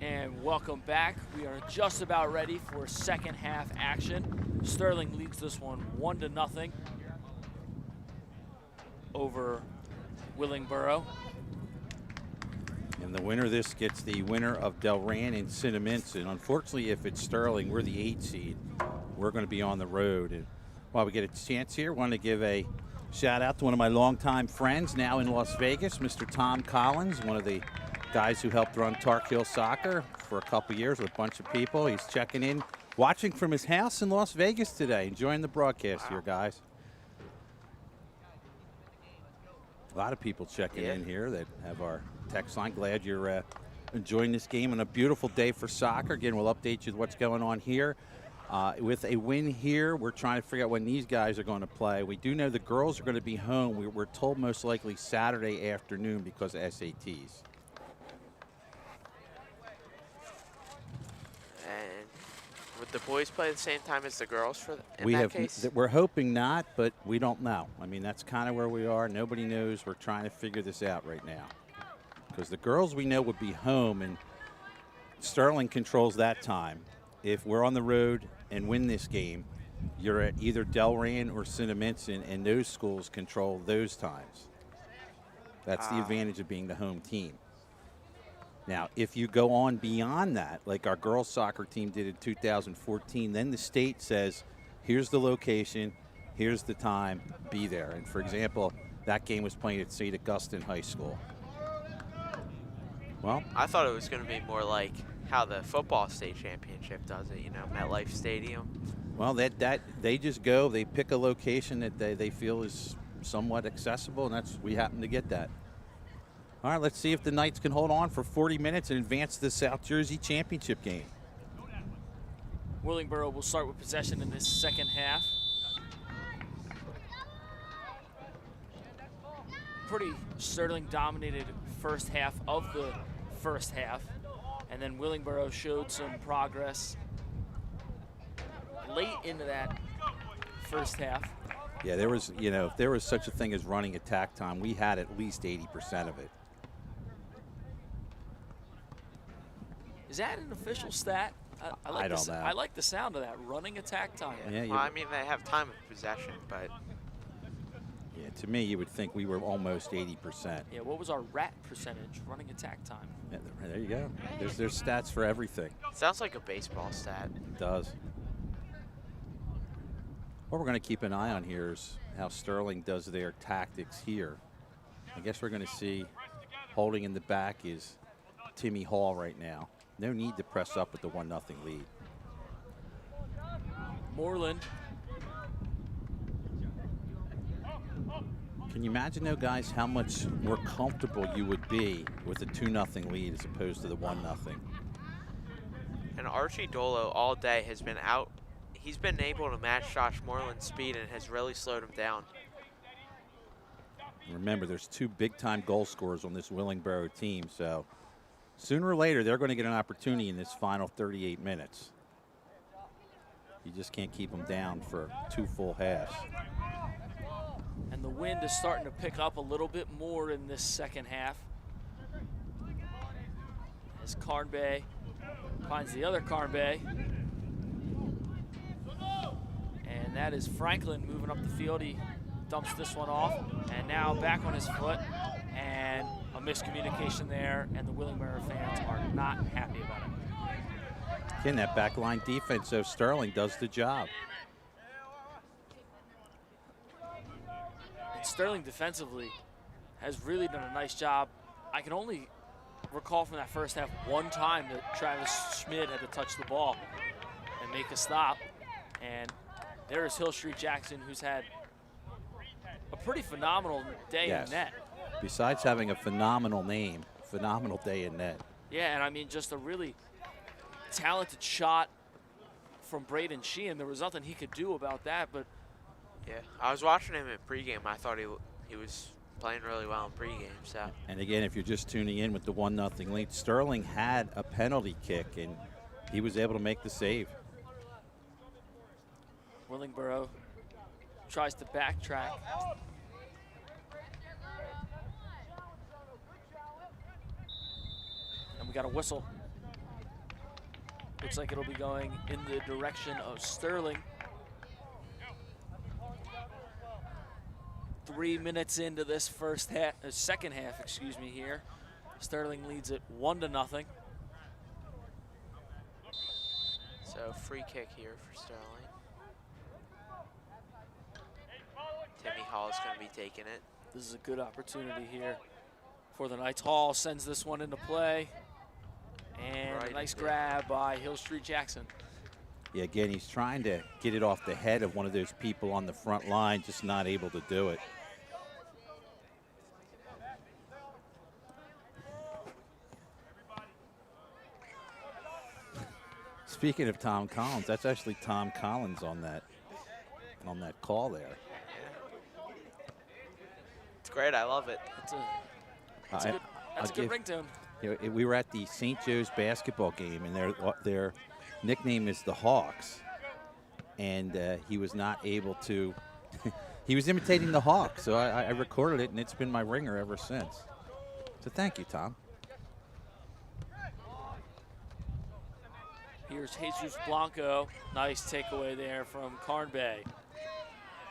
And welcome back. We are just about ready for second half action. Sterling leads this one 1-0 over Willingboro. And the winner of this gets the winner of Delran and Cinnaminson. Unfortunately, if it's Sterling, we're the 8 seed. We're going to be on the road. And while we get a chance here, I want to give a shout out to one of my longtime friends now in Las Vegas, Mr. Tom Collins, one of the guys who helped run Tark Hill Soccer for a couple years with a bunch of people. He's checking in, watching from his house in Las Vegas today, enjoying the broadcast here, guys. A lot of people checking in here that have our text line. Glad you're enjoying this game on a beautiful day for soccer. Again, we'll update you with what's going on here. With a win here, we're trying to figure out when these guys are going to play. We do know the girls are going to be home. We're told most likely Saturday afternoon because of SATs. And would the boys play at the same time as the girls for case? We're hoping not, but we don't know. I mean, that's kind of where we are. Nobody knows. We're trying to figure this out right now. Because the girls we know would be home, and Sterling controls that time. If we're on the road and win this game, you're at either Delran or Cinnaminson, and those schools control those times. That's the advantage of being the home team. Now, if you go on beyond that, like our girls soccer team did in 2014, then the state says, here's the location, here's the time, be there. And for example, that game was playing at St. Augustine High School. Well, I thought it was going to be more like how the football state championship does it, you know, MetLife Stadium. Well, they just go, they pick a location that they feel is somewhat accessible, and we happen to get that. All right, let's see if the Knights can hold on for 40 minutes and advance to the South Jersey Championship game. Willingboro will start with possession in this second half. Pretty Sterling dominated first half of the first half, and then Willingboro showed some progress late into that first half. Yeah, there was, you know, if there was such a thing as running attack time, we had at least 80% of it. Is that an official stat? I don't know. I like the sound of that, running attack time. Yeah, Well, I mean, they have time of possession, but yeah, to me, you would think we were almost 80%. Yeah, what was our rat percentage, running attack time? Yeah, there you go. There's stats for everything. sounds like a baseball stat. It does. What we're going to keep an eye on here is how Sterling does their tactics here. I guess we're going to see holding in the back is Timmy Hall right now. No need to press up with the 1-0 lead. Moreland. Can you imagine, though, guys, how much more comfortable you would be with a 2-0 lead as opposed to the 1-0? And Archie Dolo all day has been out. He's been able to match Josh Moreland's speed and has really slowed him down. Remember, there's 2 big-time goal scorers on this Willingboro team, so sooner or later they're going to get an opportunity in this final 38 minutes. You just can't keep them down for 2 full halves. And the wind is starting to pick up a little bit more in this second half. As Carnbay finds the other Carnbay. And that is Franklin moving up the field. He dumps this one off. And now back on his foot. And a miscommunication there. And the Willingboro fans are not happy about it. Again, that backline defense, so Sterling does the job. And Sterling defensively has really done a nice job. I can only recall from that first half one time that Travis Schmid had to touch the ball and make a stop. And there is Hill Street Jackson, who's had a pretty phenomenal day in net. Besides having a phenomenal name, phenomenal day in net. Yeah, and I mean, just a really talented shot from Braden Sheehan. There was nothing he could do about that, but yeah, I was watching him in pregame. I thought he was playing really well in pregame. So. And again, if you're just tuning in with the 1-0 lead, Sterling had a penalty kick, and he was able to make the save. Willingboro tries to backtrack. And we got a whistle. Looks like it'll be going in the direction of Sterling. 3 minutes into this second half, excuse me, here. Sterling leads it 1-0. So free kick here for Sterling. Timmy Hall is going to be taking it. This is a good opportunity here for the Knights. Hall sends this one into play. And Right a nice into- grab by Hill Street Jackson. Yeah, again, he's trying to get it off the head of one of those people on the front line, just not able to do it. Speaking of Tom Collins, that's actually Tom Collins on that call there. It's great. I love it. That's a good ringtone. You know, we were at the St. Joe's basketball game, and their nickname is the Hawks, and he was not able to. He was imitating the Hawks, so I recorded it, and it's been my ringer ever since. So thank you, Tom. Here's Jesus Blanco. Nice takeaway there from Carnbay.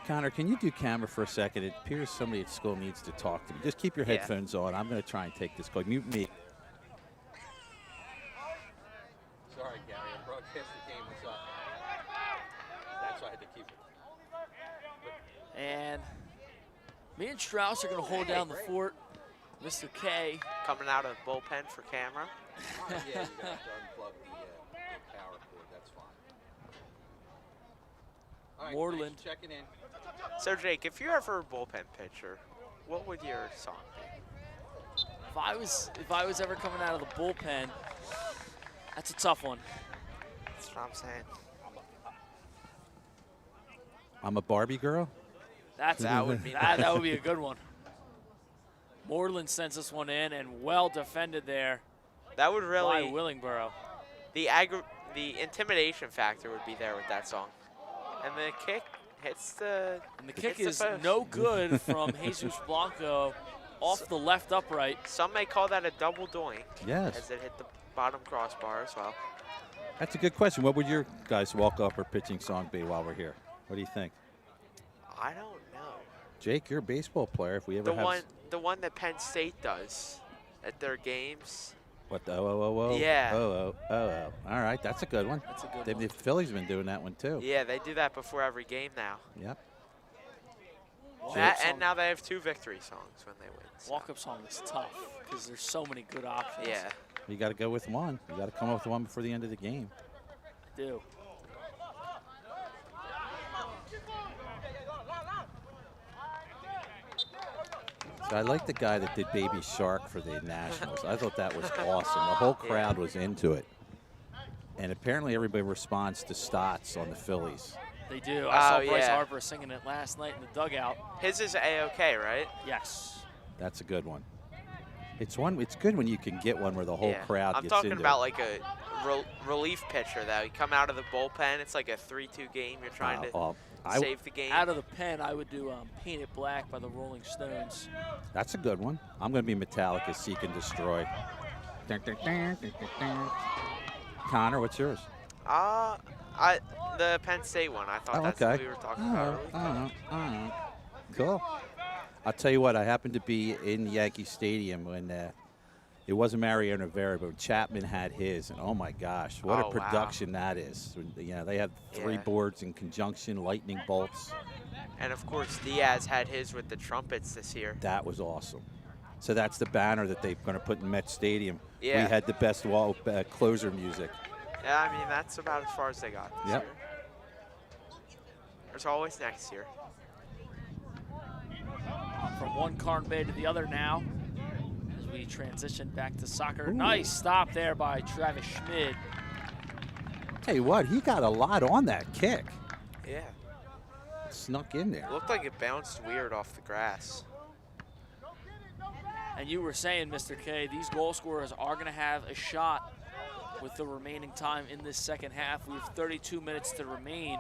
Connor, can you do camera for a second? It appears somebody at school needs to talk to me. Just keep your Yeah. headphones on. I'm going to try and take this call. Mute me. Sorry, Gary. I'm broadcasting the game. What's up? That's why I had to keep it. And me and Strauss are going to hold down the fort. Mr. K. Coming out of the bullpen for camera. Yeah, you got to unplug the power cord. That's fine. All right, Moreland. thanks for checking in. So Jake, if you're ever a bullpen pitcher, what would your song be? If I was ever coming out of the bullpen, that's a tough one. That's what I'm saying. I'm a Barbie girl. That would be that would be a good one. Moreland sends this one in, and well defended there That would by really Willingboro. the intimidation factor would be there with that song. And the kick hits the And the kick hits is the post. no good from Jesus Blanco off the left upright. Some may call that a double doink. Yes. As it hit the bottom crossbar as well. That's a good question. What would your guys' walk-up or pitching song be while we're here? What do you think? I don't know. Jake, you're a baseball player. If we ever The one that Penn State does at their games. What the oh. Yeah. Oh. All right, that's a good one. That's a good one. The Phillies have been doing that one too. Yeah, they do that before every game now. Yep. And now they have 2 victory songs when they win. So. Walk-up song is tough because there's so many good options. Yeah. You got to go with one. You got to come up with one before the end of the game. I do. So I like the guy that did Baby Shark for the Nationals. I thought that was awesome. The whole crowd was into it. And apparently everybody responds to Stotts on the Phillies. They do. I saw Oh, Bryce yeah. Harper singing it last night in the dugout. His is A-OK, right? Yes. That's a good one. It's good when you can get one where the whole Yeah. crowd I'm gets talking into about it. like a relief pitcher, though. You come out of the bullpen, it's like a 3-2 game. You're trying to save the game. Out of the pen, I would do Paint It Black by the Rolling Stones. That's a good one. I'm going to be Metallica, Seek and Destroy. Connor, what's yours? The Penn State one. I thought that's okay. what we were talking about. earlier. Cool. I'll tell you what, I happened to be in Yankee Stadium when it wasn't Mariano Rivera, but Chapman had his, and oh my gosh, what Oh, a wow. production that is. You know, they had 3 Yeah. boards in conjunction, lightning bolts. And of course, Diaz had his with the trumpets this year. That was awesome. So that's the banner that they're going to put in Met Stadium. Yeah. We had the best closer music. Yeah, I mean, that's about as far as they got this Yep. year. There's always next year. From one Carn Bay to the other now as we transition back to soccer. Nice stop there by Travis Schmid. Tell you what, he got a lot on that kick. Yeah. Snuck in there. It looked like it bounced weird off the grass. And you were saying, Mr. K, these goal scorers are going to have a shot with the remaining time in this second half. We have 32 minutes to remain.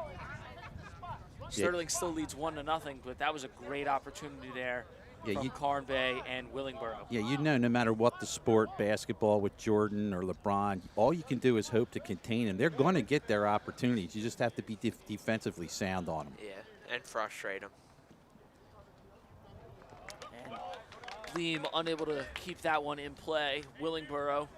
Sterling still leads 1-0, but that was a great opportunity there from Carnbay and Willingboro. Yeah, you know, no matter what the sport, basketball with Jordan or LeBron, all you can do is hope to contain them. They're going to get their opportunities. You just have to be defensively sound on them. Yeah, and frustrate them. And Gleam unable to keep that one in play. Willingboro.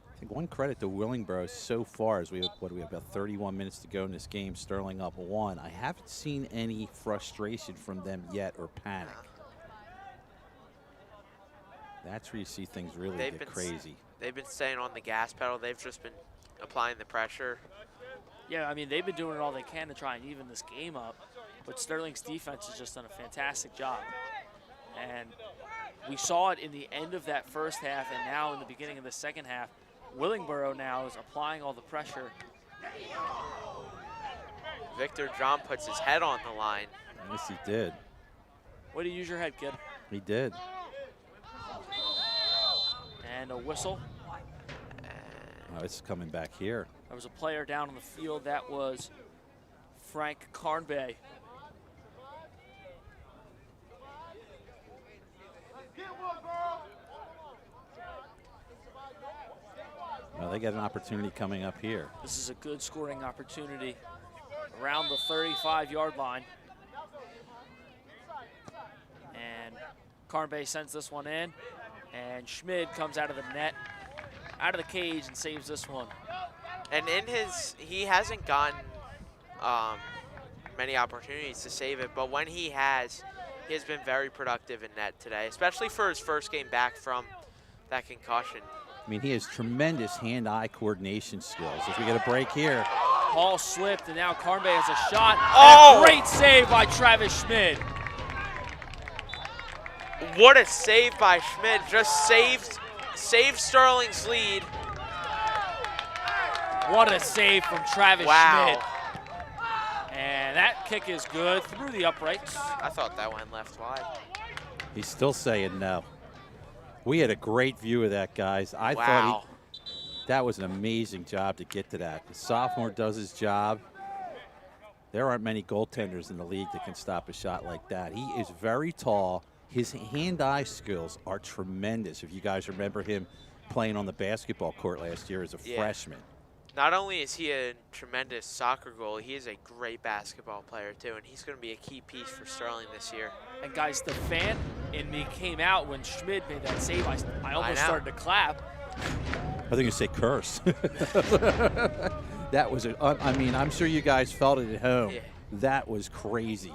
I think one credit to Willingboro so far is we have about 31 minutes to go in this game. Sterling up 1. I haven't seen any frustration from them yet or panic. That's where you see things really get crazy. They've been staying on the gas pedal. They've just been applying the pressure. Yeah, I mean, they've been doing all they can to try and even this game up, but Sterling's defense has just done a fantastic job. And we saw it in the end of that first half and now in the beginning of the second half. Willingboro now is applying all the pressure. Victor John puts his head on the line. Yes, he did. Way to use your head, kid. He did. And a whistle. Oh, it's coming back here. There was a player down on the field. That was Frank Carnbay. Well, they get an opportunity coming up here. This is a good scoring opportunity around the 35-yard line. And Carnbay sends this one in, and Schmid comes out of the net, out of the cage, and saves this one. And he hasn't gotten many opportunities to save it, but when he has been very productive in net today, especially for his first game back from that concussion. I mean, he has tremendous hand-eye coordination skills. As we get a break here. Ball slipped, and now Carnbay has a shot. Oh! And a great save by Travis Schmid. What a save by Schmid. Just saved Sterling's lead. What a save from Travis Wow. Schmid. And that kick is good through the uprights. I thought that went left wide. He's still saying no. We had a great view of that, guys. I Wow. thought that was an amazing job to get to that. The sophomore does his job. There aren't many goaltenders in the league that can stop a shot like that. He is very tall. His hand-eye skills are tremendous. If you guys remember him playing on the basketball court last year as a freshman. Not only is he a tremendous soccer goalie, he is a great basketball player too, and he's going to be a key piece for Sterling this year. And guys, the fan in me came out when Schmid made that save. I almost started to clap. I think you say curse. That was, I mean, I'm sure you guys felt it at home. Yeah. That was crazy.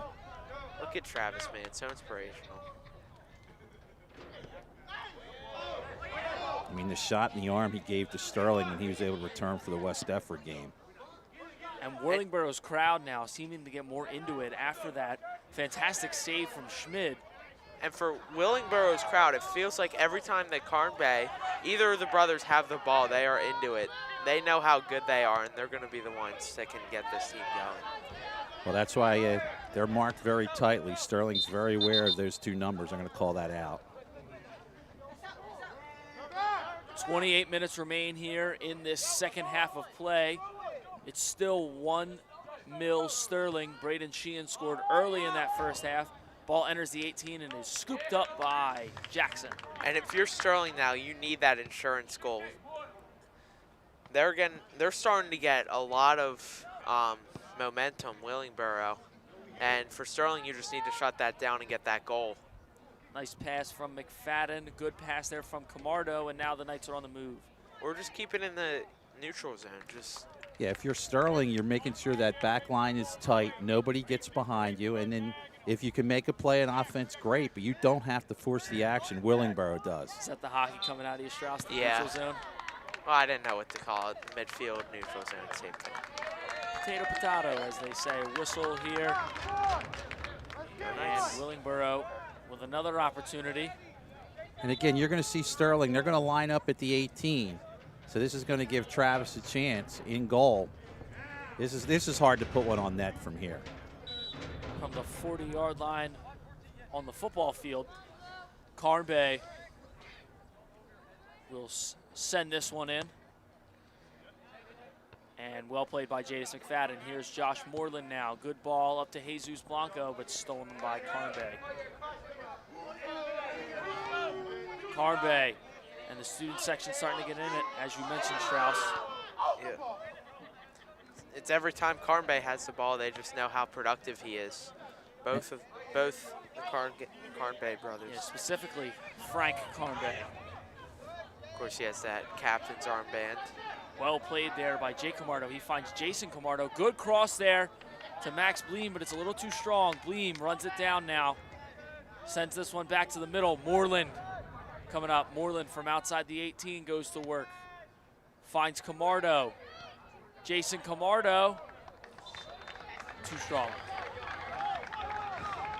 Look at Travis, man, so inspirational. I mean, the shot in the arm he gave to Sterling when he was able to return for the West Effort game. And Willingboro's crowd now seeming to get more into it after that fantastic save from Schmid. And for Willingboro's crowd, it feels like every time that Carnbay, either of the brothers have the ball, they are into it. They know how good they are, and they're going to be the ones that can get this team going. Well, that's why they're marked very tightly. Sterling's very aware of those two numbers. I'm going to call that out. 28 minutes remain here in this second half of play. It's still 1-0 Sterling. Braden Sheehan scored early in that first half. Ball enters the 18 and is scooped up by Jackson. And if you're Sterling now, you need that insurance goal. They're starting to get a lot of momentum, Willingboro. And for Sterling, you just need to shut that down and get that goal. Nice pass from McFadden. Good pass there from Camardo, and now the Knights are on the move. Or just keep it in the neutral zone. Yeah, if you're Sterling, you're making sure that back line is tight. Nobody gets behind you. And then if you can make a play on offense, great. But you don't have to force the action. Willingboro does. Is that the hockey coming out of you, Strauss, the Yeah. neutral zone? Well, I didn't know what to call it. Midfield, neutral zone, same thing. Potato, potato, as they say. Whistle here. And Willingboro with another opportunity. And again, you're going to see Sterling. They're going to line up at the 18. So this is going to give Travis a chance in goal. This is hard to put one on net from here. From the 40-yard line on the football field, Carnbay will send this one in. And well played by Jadis McFadden. Here's Josh Moreland now. Good ball up to Jesus Blanco, but stolen by Carnbay. Carnbay and the student section starting to get in it, as you mentioned, Strauss. Yeah. It's every time Carnbay has the ball, they just know how productive he is. Both the Carnbay brothers. Yeah, specifically Frank Carnbay. Of course, he has that captain's armband. Well played there by Jake Camardo. He finds Jason Camardo. Good cross there to Max Bleem, but it's a little too strong. Bleem runs it down now. Sends this one back to the middle. Moreland coming up. Moreland from outside the 18 goes to work. Finds Camardo. Jason Camardo. Too strong.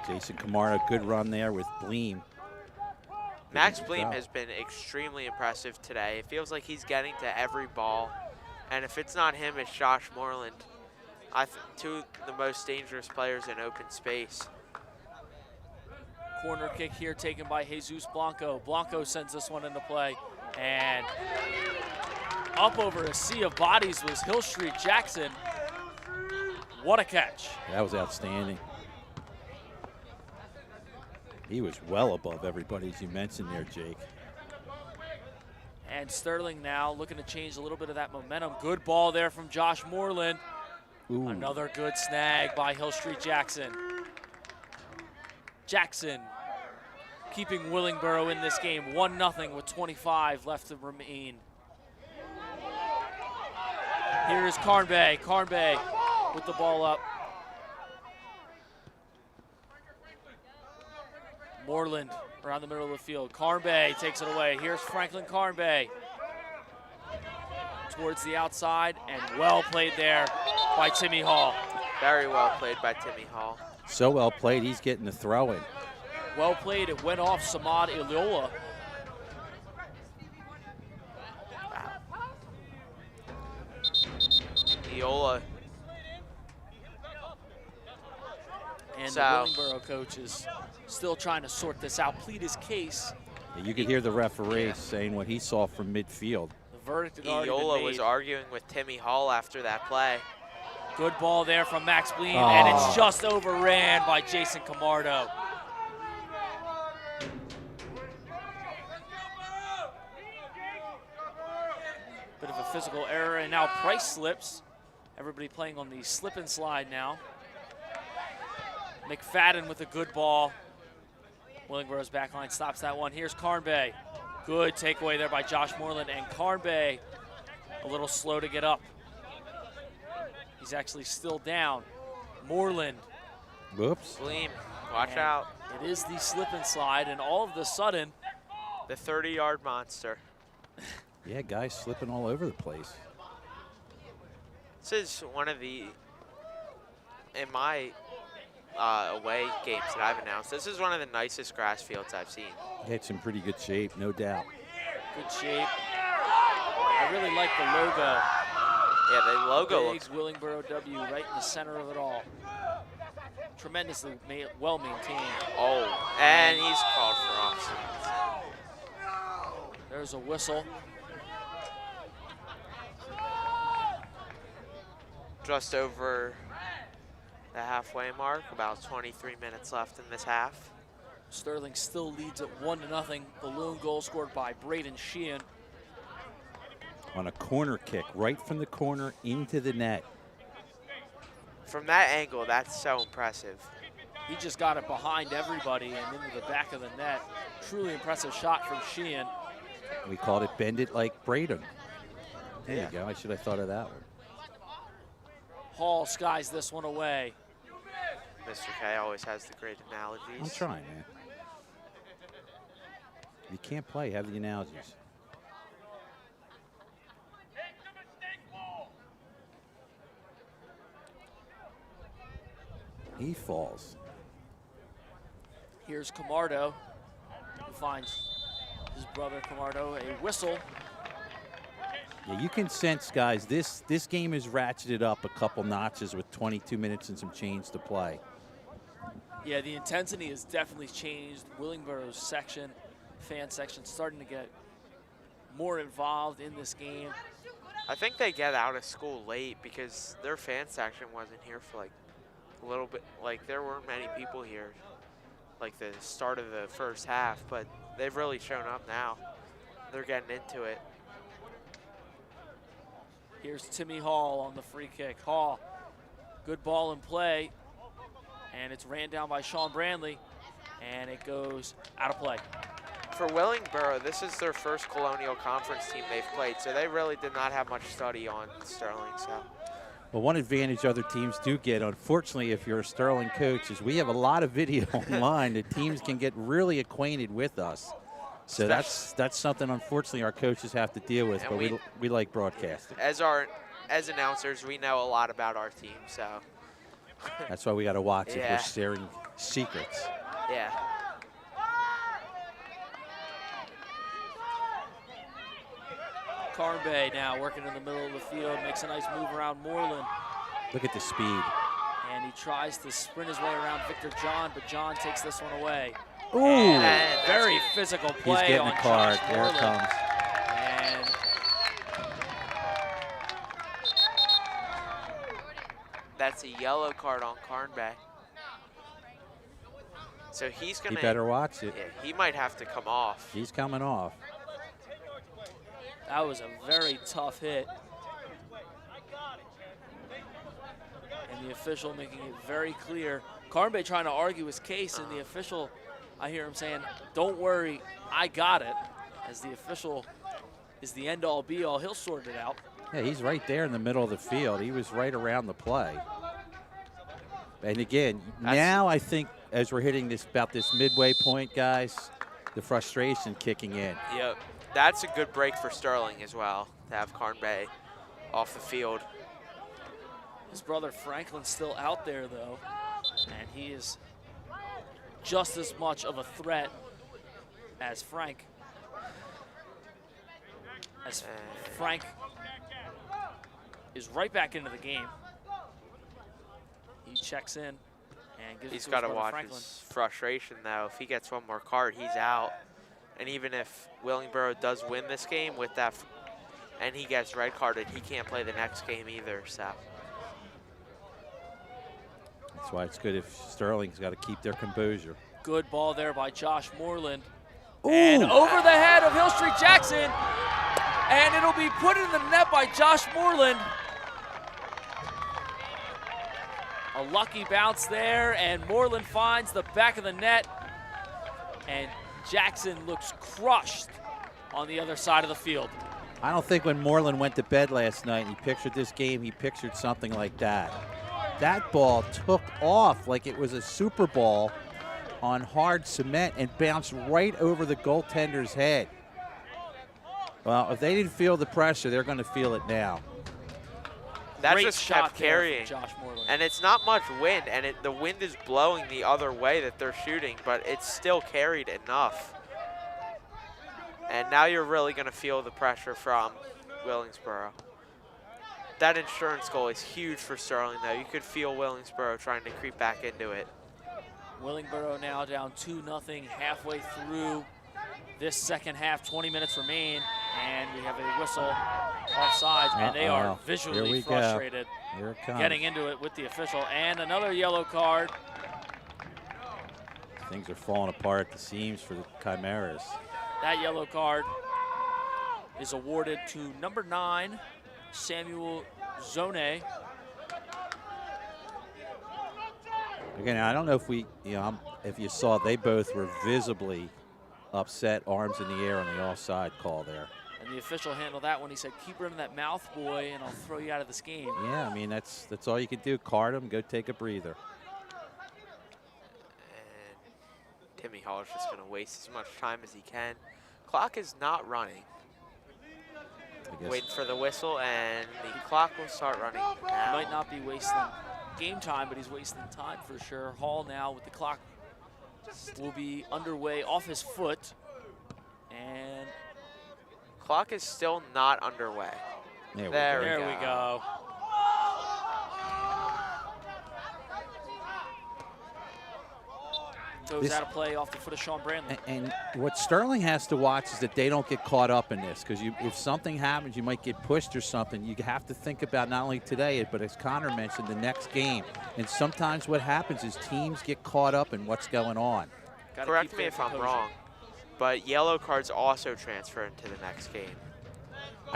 Jason Camardo, good run there with Bleem. Max Bleem has been extremely impressive today. It feels like he's getting to every ball. And if it's not him, it's Josh Moreland. Two of the most dangerous players in open space. Corner kick here taken by Jesus Blanco. Blanco sends this one into play. And up over a sea of bodies was Hill Street Jackson. What a catch. That was outstanding. He was well above everybody, as you mentioned there, Jake. And Sterling now looking to change a little bit of that momentum. Good ball there from Josh Moreland. Ooh. Another good snag by Hill Street Jackson. Jackson keeping Willingboro in this game. 1-0 with 25 left to remain. Here is Carnbay. Carnbay with the ball up. Moreland around the middle of the field. Carnbay takes it away. Here's Franklin Carnbay. Towards the outside, and well played there by Timmy Hall. Very well played by Timmy Hall. So well played, he's getting the throw in. Well played, it went off Samad Iliola. Iola. And the Willingboro coach is still trying to sort this out, plead his case. Yeah, you could hear the referee saying what he saw from midfield. The verdict had already been Iola made. was arguing with Timmy Hall after that play. Good ball there from Max Bleem, and it's just overran by Jason Camardo. Bit of a physical error, and now Price slips. Everybody playing on the slip and slide now. McFadden with a good ball. Willingboro's back line stops that one. Here's Carnbay. Good takeaway there by Josh Moreland, and Carnbay a little slow to get up. He's actually still down. Moreland. Whoops. Bleem, watch out. It is the slip and slide, and all of a sudden, the 30-yard monster. Yeah, guys slipping all over the place. This is one of the, in my away games that I've announced, this is one of the nicest grass fields I've seen. It's in pretty good shape, no doubt. good shape. I really like the logo. Yeah, the logo Big looks Willingboro W right in the center of it all. Tremendously well maintained. Oh, and he's called for offside. There's a whistle. Just over the halfway mark, about 23 minutes left in this half. Sterling still leads at 1-0. The lone goal scored by Braden Sheehan. On a corner kick, right from the corner into the net. From that angle, that's so impressive. He just got it behind everybody and into the back of the net. Truly impressive shot from Sheehan. We called it bend it like Braden. There you go, I should have thought of that one. Hall skies this one away. Mr. K always has the great analogies. I'm trying, man. You can't play, have the analogies. He falls. Here's Camardo, who finds his brother Camardo a whistle. Yeah, you can sense, guys, this game is ratcheted up a couple notches with 22 minutes and some change to play. Yeah, the intensity has definitely changed. Willingboro's section, fan section, starting to get more involved in this game. I think they get out of school late because their fan section wasn't here for like a little bit. Like there weren't many people here, like the start of the first half, but they've really shown up now. They're getting into it. Here's Timmy Hall on the free kick. Hall, good ball in play, and it's ran down by Sean Brandley, and it goes out of play. For Willingboro, this is their first Colonial Conference team they've played, so they really did not have much study on Sterling. So, Well, one advantage other teams do get, unfortunately, if you're a Sterling coach, is we have a lot of video online that teams can get really acquainted with us. So that's something, unfortunately, our coaches have to deal with, but we like broadcasting. As announcers, we know a lot about our team, so. That's why we got to watch if we're sharing secrets. Yeah. Carnbay now working in the middle of the field, makes a nice move around Moreland. Look at the speed. And he tries to sprint his way around Victor John, but John takes this one away. Ooh. And very physical play. He's getting on a card. Josh There it Moreland. comes. And That's a yellow card on Carnbay. So he's going He to. better watch it. Yeah, he might have to come off. He's coming off. that was a very tough hit. And the official making it very clear. Carnbay trying to argue his case, and the official, I hear him saying, don't worry, I got it. As the official is the end-all, be-all, he'll sort it out. Yeah, he's right there in the middle of the field. He was right around the play. And again, now I think as we're hitting this midway point, guys, the frustration kicking in. Yep. That's a good break for Sterling as well, to have Carnbay off the field. His brother Franklin's still out there, though, and he is just as much of a threat as Frank. As Frank is right back into the game. He checks in and gives it to his He's got to brother watch Franklin. his frustration, though. If he gets one more card, he's out. And even if Willingboro does win this game with that, and he gets red carded, he can't play the next game either. So That's why it's good if Sterling's got to keep their composure. Good ball there by Josh Moreland. Ooh. And over the head of Hill Street Jackson. And it'll be put in the net by Josh Moreland. A lucky bounce there, and Moreland finds the back of the net. And Jackson looks crushed on the other side of the field. I don't think when Moreland went to bed last night and he pictured this game, he pictured something like that. That ball took off like it was a Super Bowl on hard cement and bounced right over the goaltender's head. Well, if they didn't feel the pressure, they're going to feel it now. that Great just shot kept there from carrying. Josh Moreland. And it's not much wind, and the wind is blowing the other way that they're shooting, but it's still carried enough. And now you're really going to feel the pressure from Willingboro. That insurance goal is huge for Sterling, though. You could feel Willingboro trying to creep back into it. Willingboro now down 2-0 halfway through this second half. 20 minutes remain, and we have a whistle offsides, and they are Here visually we go. frustrated Here it comes. getting into it with the official. And another yellow card. Things are falling apart at the seams for the Chimeras. That yellow card is awarded to number 9, Samuel Zone. Again, I don't know if if you saw, they both were visibly upset, arms in the air on the offside call there. And the official handled that when he said, keep running that mouth, boy, and I'll throw you out of this game. Yeah, I mean, that's all you can do. Card them, go take a breather. And Timmy Hall is just going to waste as much time as he can. Clock is not running. I guess. Waiting for the whistle, and the clock will start running He now. might not be wasting game time, but he's wasting time for sure. Hall now with the clock will be underway off his foot. And Clock is still not underway. There there we go. Goes out of play off the foot of Sean Brandley. And what Sterling has to watch is that they don't get caught up in this, because if something happens, you might get pushed or something. You have to think about not only today, but as Connor mentioned, the next game. And sometimes what happens is teams get caught up in what's going on. Correct me if I'm wrong, but yellow cards also transfer into the next game.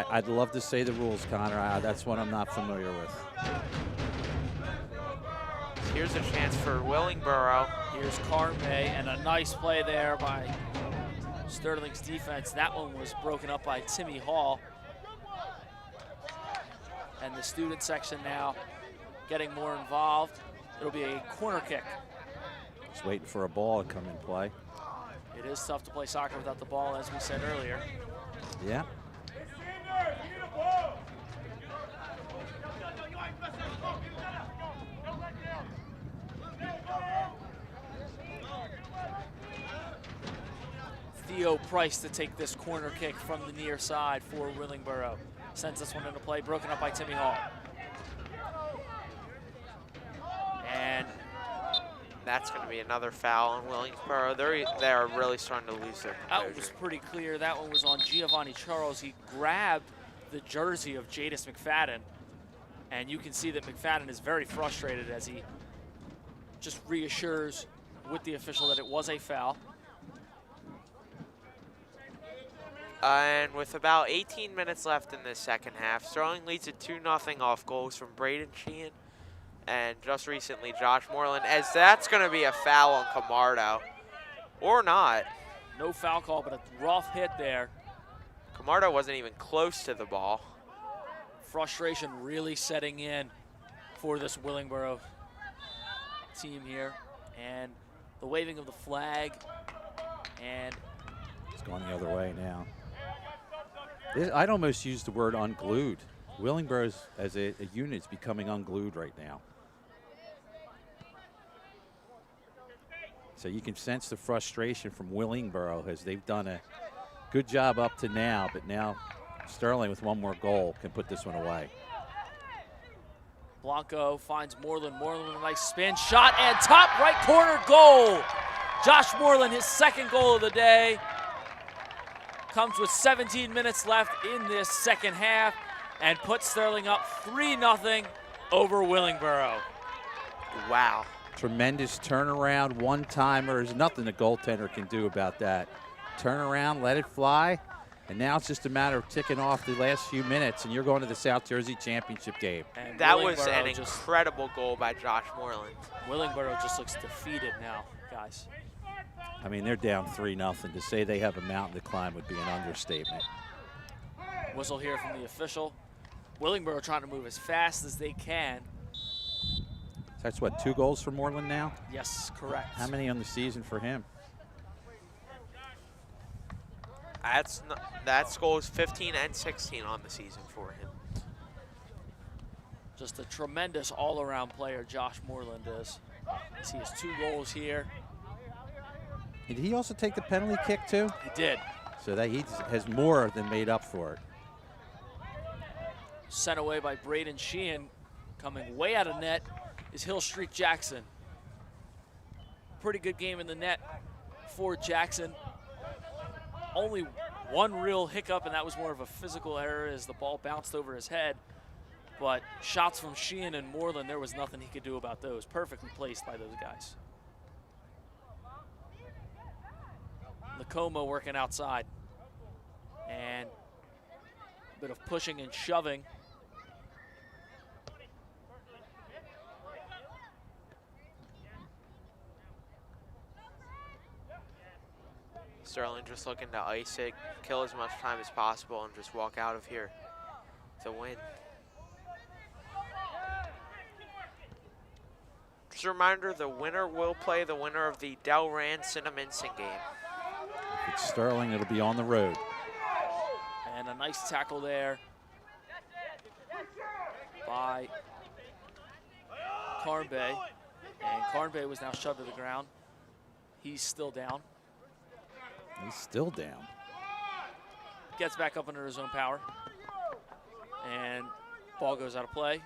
I'd love to say the rules, Connor. That's what I'm not familiar with. Here's a chance for Willingboro. Here's Carme, and a nice play there by Sterling's defense. That one was broken up by Timmy Hall. And the student section now getting more involved. It'll be a corner kick. Just waiting for a ball to come in play. It is tough to play soccer without the ball, as we said earlier. Yeah. Theo Price to take this corner kick from the near side for Willingboro. Sends this one into play, broken up by Timmy Hall. And that's going to be another foul on Willingboro. They're really starting to lose their composure. That was pretty clear. That one was on Giovanni Charles. He grabbed the jersey of Jadis McFadden, and you can see that McFadden is very frustrated as he just reassures with the official that it was a foul. And with about 18 minutes left in this second half, Sterling leads it 2-0 off goals from Braden Sheehan and just recently Josh Moreland, as that's going to be a foul on Camardo. Or not. No foul call, but a rough hit there. Camardo wasn't even close to the ball. Frustration really setting in for this Willingboro team here. And the waving of the flag, and it's going the other way now. I'd almost use the word unglued. Willingboro as a unit is becoming unglued right now. So you can sense the frustration from Willingboro as they've done a good job up to now, but now Sterling with one more goal can put this one away. Blanco finds Moreland. Moreland with a nice spin shot and top right corner goal. Josh Moreland, his second goal of the day. Comes with 17 minutes left in this second half and puts Sterling up 3-0 over Willingboro. Wow. Tremendous turnaround, one-timer. There's nothing the goaltender can do about that. Turn around, let it fly, and now it's just a matter of ticking off the last few minutes, and you're going to the South Jersey Championship game. And that was an incredible goal by Josh Moreland. Willingboro just looks defeated now, guys. I mean, they're down 3-0. To say they have a mountain to climb would be an understatement. Whistle here from the official. Willingboro trying to move as fast as they can. That's what, 2 goals for Moreland now? Yes, correct. How many on the season for him? That's goals 15 and 16 on the season for him. Just a tremendous all-around player Josh Moreland is. He has 2 goals here. Did he also take the penalty kick too? He did. So that he has more than made up for it. Sent away by Braden Sheehan. Coming way out of net is Hill Street Jackson. Pretty good game in the net for Jackson. Only one real hiccup, and that was more of a physical error as the ball bounced over his head. But shots from Sheehan and Moreland, there was nothing he could do about those. Perfectly placed by those guys. Nakoma working outside. And a bit of pushing and shoving. Sterling just looking to ice it, kill as much time as possible, and just walk out of here to win. Just a reminder, the winner will play the winner of the Delran Cinnaminson game. If it's Sterling, it'll be on the road. And a nice tackle there by Carnbay. And Carnbay was now shoved to the ground. He's still down. He's still down. Gets back up under his own power. And ball goes out of play.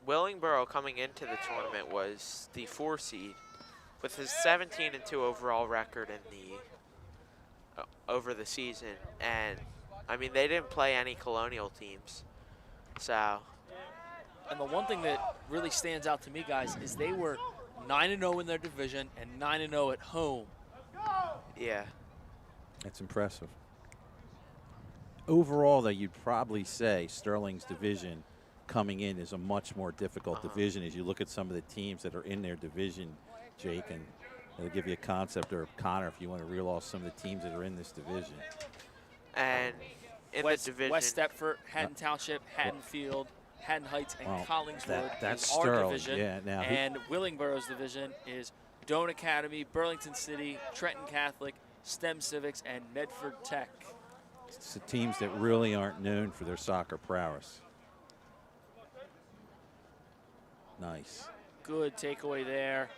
Willingboro coming into the tournament was the 4 seed. with his 17-2 overall record in the over the season, and I mean they didn't play any Colonial teams, so. And the one thing that really stands out to me, guys, is they were 9-0 in their division and 9-0 at home. Yeah. That's impressive. Overall, though, you'd probably say Sterling's division coming in is a much more difficult division as you look at some of the teams that are in their division, Jake, and it'll give you a concept, or Connor, if you want to reel off some of the teams that are in this division. And in the division, West Stepford, Haddon Township, Haddonfield, Haddon Heights, and Collingswood that's is our Sterling. division. Yeah, now and Willingboro's division is Doane Academy, Burlington City, Trenton Catholic, STEM Civics, and Medford Tech. It's the teams that really aren't known for their soccer prowess. Nice. Good takeaway there.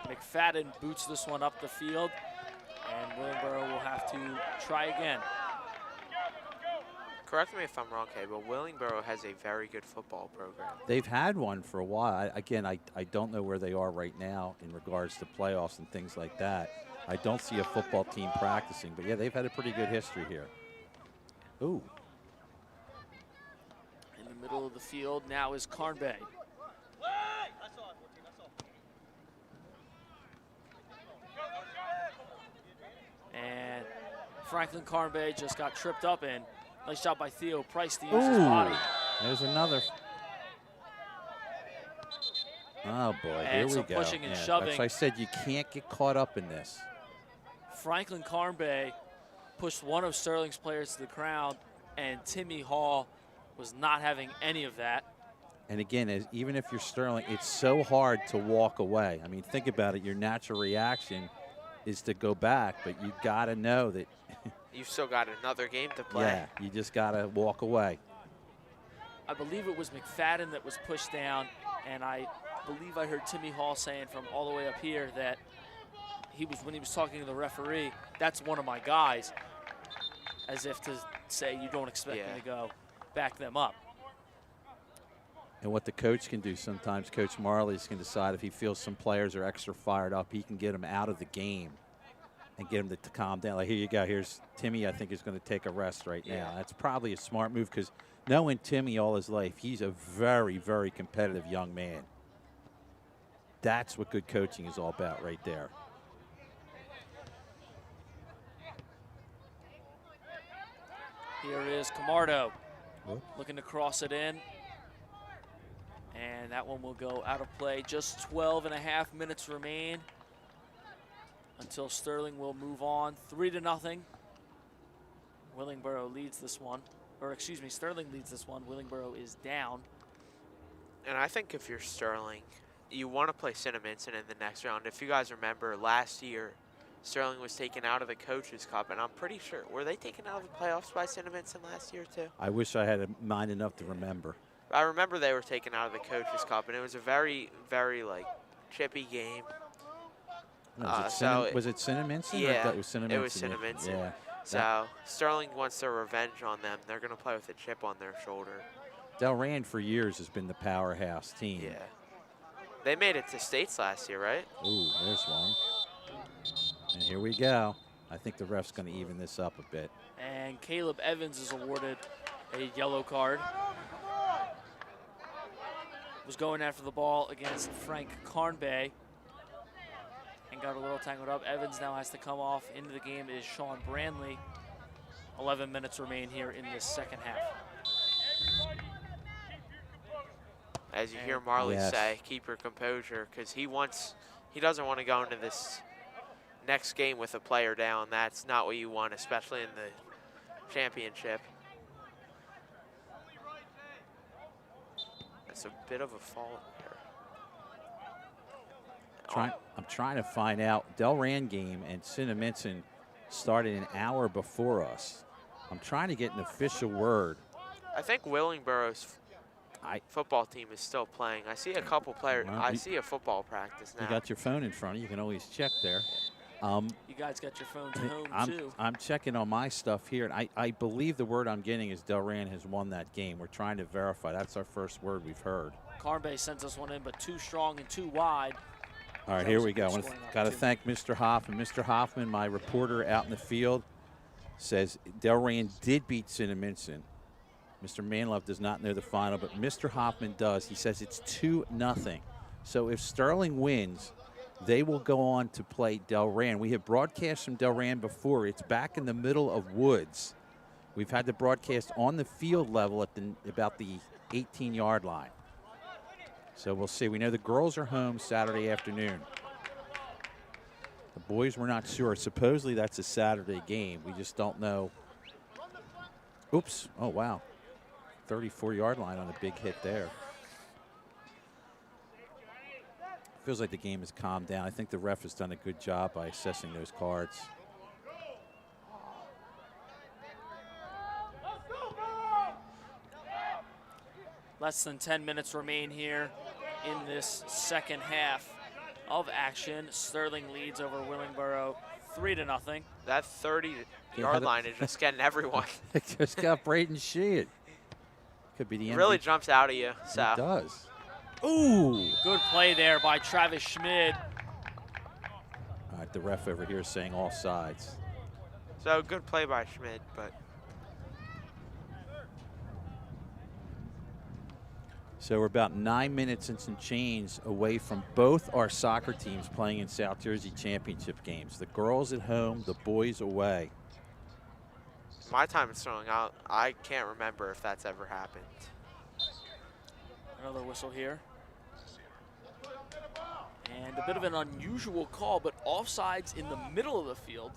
And McFadden boots this one up the field, and Willingboro will have to try again. correct me if I'm wrong, Kay, but Willingboro has a very good football program. They've had one for a while. Again, I don't know where they are right now in regards to playoffs and things like that. I don't see a football team practicing, but yeah, they've had a pretty good history here. Ooh. In the middle of the field now is Carnbay. And Franklin Carnbay just got tripped up in. Nice job by Theo Price to use his body. There's another. Oh boy, And here we some go. pushing and Yeah, shoving. that's why I said you can't get caught up in this. Franklin Carnbay pushed one of Sterling's players to the ground, and Timmy Hall was not having any of that. And again, even if you're Sterling, it's so hard to walk away. I mean, think about it. Your natural reaction is to go back, but you got to know that. You've still got another game to play. Yeah, you just got to walk away. I believe it was McFadden that was pushed down, and I believe I heard Timmy Hall saying from all the way up here that when he was talking to the referee, that's one of my guys, as if to say you don't expect me to go back them up. And what the coach can do sometimes, Coach Marley's can decide if he feels some players are extra fired up, he can get them out of the game and get them to calm down. Like, here you go. Here's Timmy, I think, is going to take a rest right now. That's probably a smart move because knowing Timmy all his life, he's a very, very competitive young man. That's what good coaching is all about right there. Here is Camardo looking to cross it in. And that one will go out of play. Just 12.5 minutes remain until Sterling will move on. 3-0. Willingboro leads this one. Or excuse me, Sterling leads this one. Willingboro is down. And I think if you're Sterling, you want to play Cinnamon in the next round. If you guys remember, last year, Sterling was taken out of the Coaches Cup, and I'm pretty sure, were they taken out of the playoffs by Cinnamon last year too? I wish I had a mind enough to remember. I remember they were taken out of the Coaches Cup, and it was a very, very, like, chippy game. Was it Cinnamon? Yeah, that was Cinnamon. it was Cinnamon. Yeah. So Sterling wants their revenge on them. They're going to play with a chip on their shoulder. Delran for years has been the powerhouse team. Yeah. They made it to states last year, right? Ooh, there's one. And here we go. I think the ref's going to even this up a bit. And Caleb Evans is awarded a yellow card. Was going after the ball against Frank Carnbay and got a little tangled up. Evans now has to come off. Into the game is Sean Brandley. 11 minutes remain here in this second half. As you hear Marley say, keep your composure, because he doesn't want to go into this next game with a player down. That's not what you want, especially in the championship. That's a bit of a fault there. I'm trying to find out. Delran game and Cinnamon started an hour before us. I'm trying to get an official word. I think Willingboro's football team is still playing. I see a couple players. Well, I see a football practice now. You got your phone in front of you. You can always check there. You guys got your phones at home, too. I'm checking on my stuff here, and I believe the word I'm getting is Delran has won that game. We're trying to verify. That's our first word we've heard. Carnbay sends us one in, but too strong and too wide. All right, That here was a we go. good Got to scoring thank Mr. Hoffman. Mr. Hoffman, my reporter out in the field, says Delran did beat Cinnaminson. Mr. Manlove does not know the final, but Mr. Hoffman does. He says it's 2-0. So if Sterling wins, they will go on to play Delran. We have broadcast from Delran before. It's back in the middle of woods. We've had the broadcast on the field level at about the 18-yard line. So we'll see. We know the girls are home Saturday afternoon. The boys, we're not sure. Supposedly that's a Saturday game. We just don't know. Oops. Oh, wow. 34-yard line on a big hit there. Feels like the game has calmed down. I think the ref has done a good job by assessing those cards. Less than 10 minutes remain here in this second half of action. Sterling leads over Willingboro 3-0. That 30-yard line is just getting everyone. It just got Braden Sheehan. Could be the It MVP. really jumps out at you. So. It does. Ooh. Good play there by Travis Schmid. All right, the ref over here is saying all sides. So good play by Schmid, but So we're about 9 minutes and some change away from both our soccer teams playing in South Jersey championship games. The girls at home, the boys away. my time in Sterling, I can't remember if that's ever happened. Another whistle here. And a bit of an unusual call, but offsides in the middle of the field.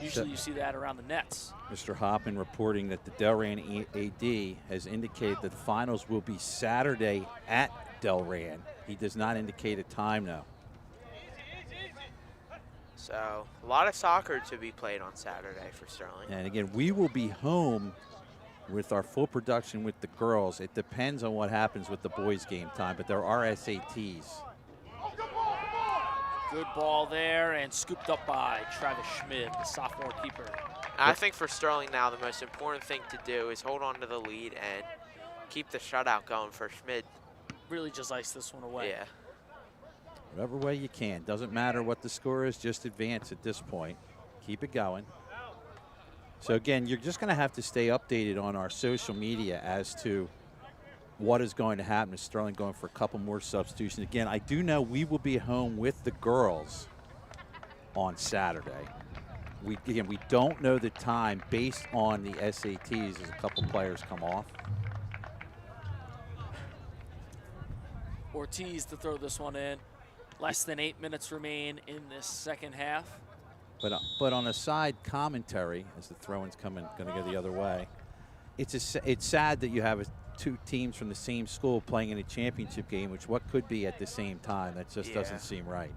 Usually you see that around the nets. Mr. Hoppin reporting that the Delran AD has indicated that the finals will be Saturday at Delran. He does not indicate a time now. So a lot of soccer to be played on Saturday for Sterling. And again, we will be home with our full production with the girls. It depends on what happens with the boys' game time, but there are SATs. Good ball there and scooped up by Travis Schmid, the sophomore keeper. I think for Sterling now, the most important thing to do is hold on to the lead and keep the shutout going for Schmid. Really just ice this one away. Yeah. Whatever way you can. Doesn't matter what the score is, just advance at this point. Keep it going. So again, you're just going to have to stay updated on our social media as to what is going to happen. Is Sterling going for a couple more substitutions? Again, I do know we will be home with the girls on Saturday. We don't know the time based on the SATs as a couple players come off. Ortiz to throw this one in. Less than 8 minutes remain in this second half. But on a side commentary, as the throw-in's going to go the other way, it's sad that you have two teams from the same school playing in a championship game, which what could be at the same time. That just doesn't seem right.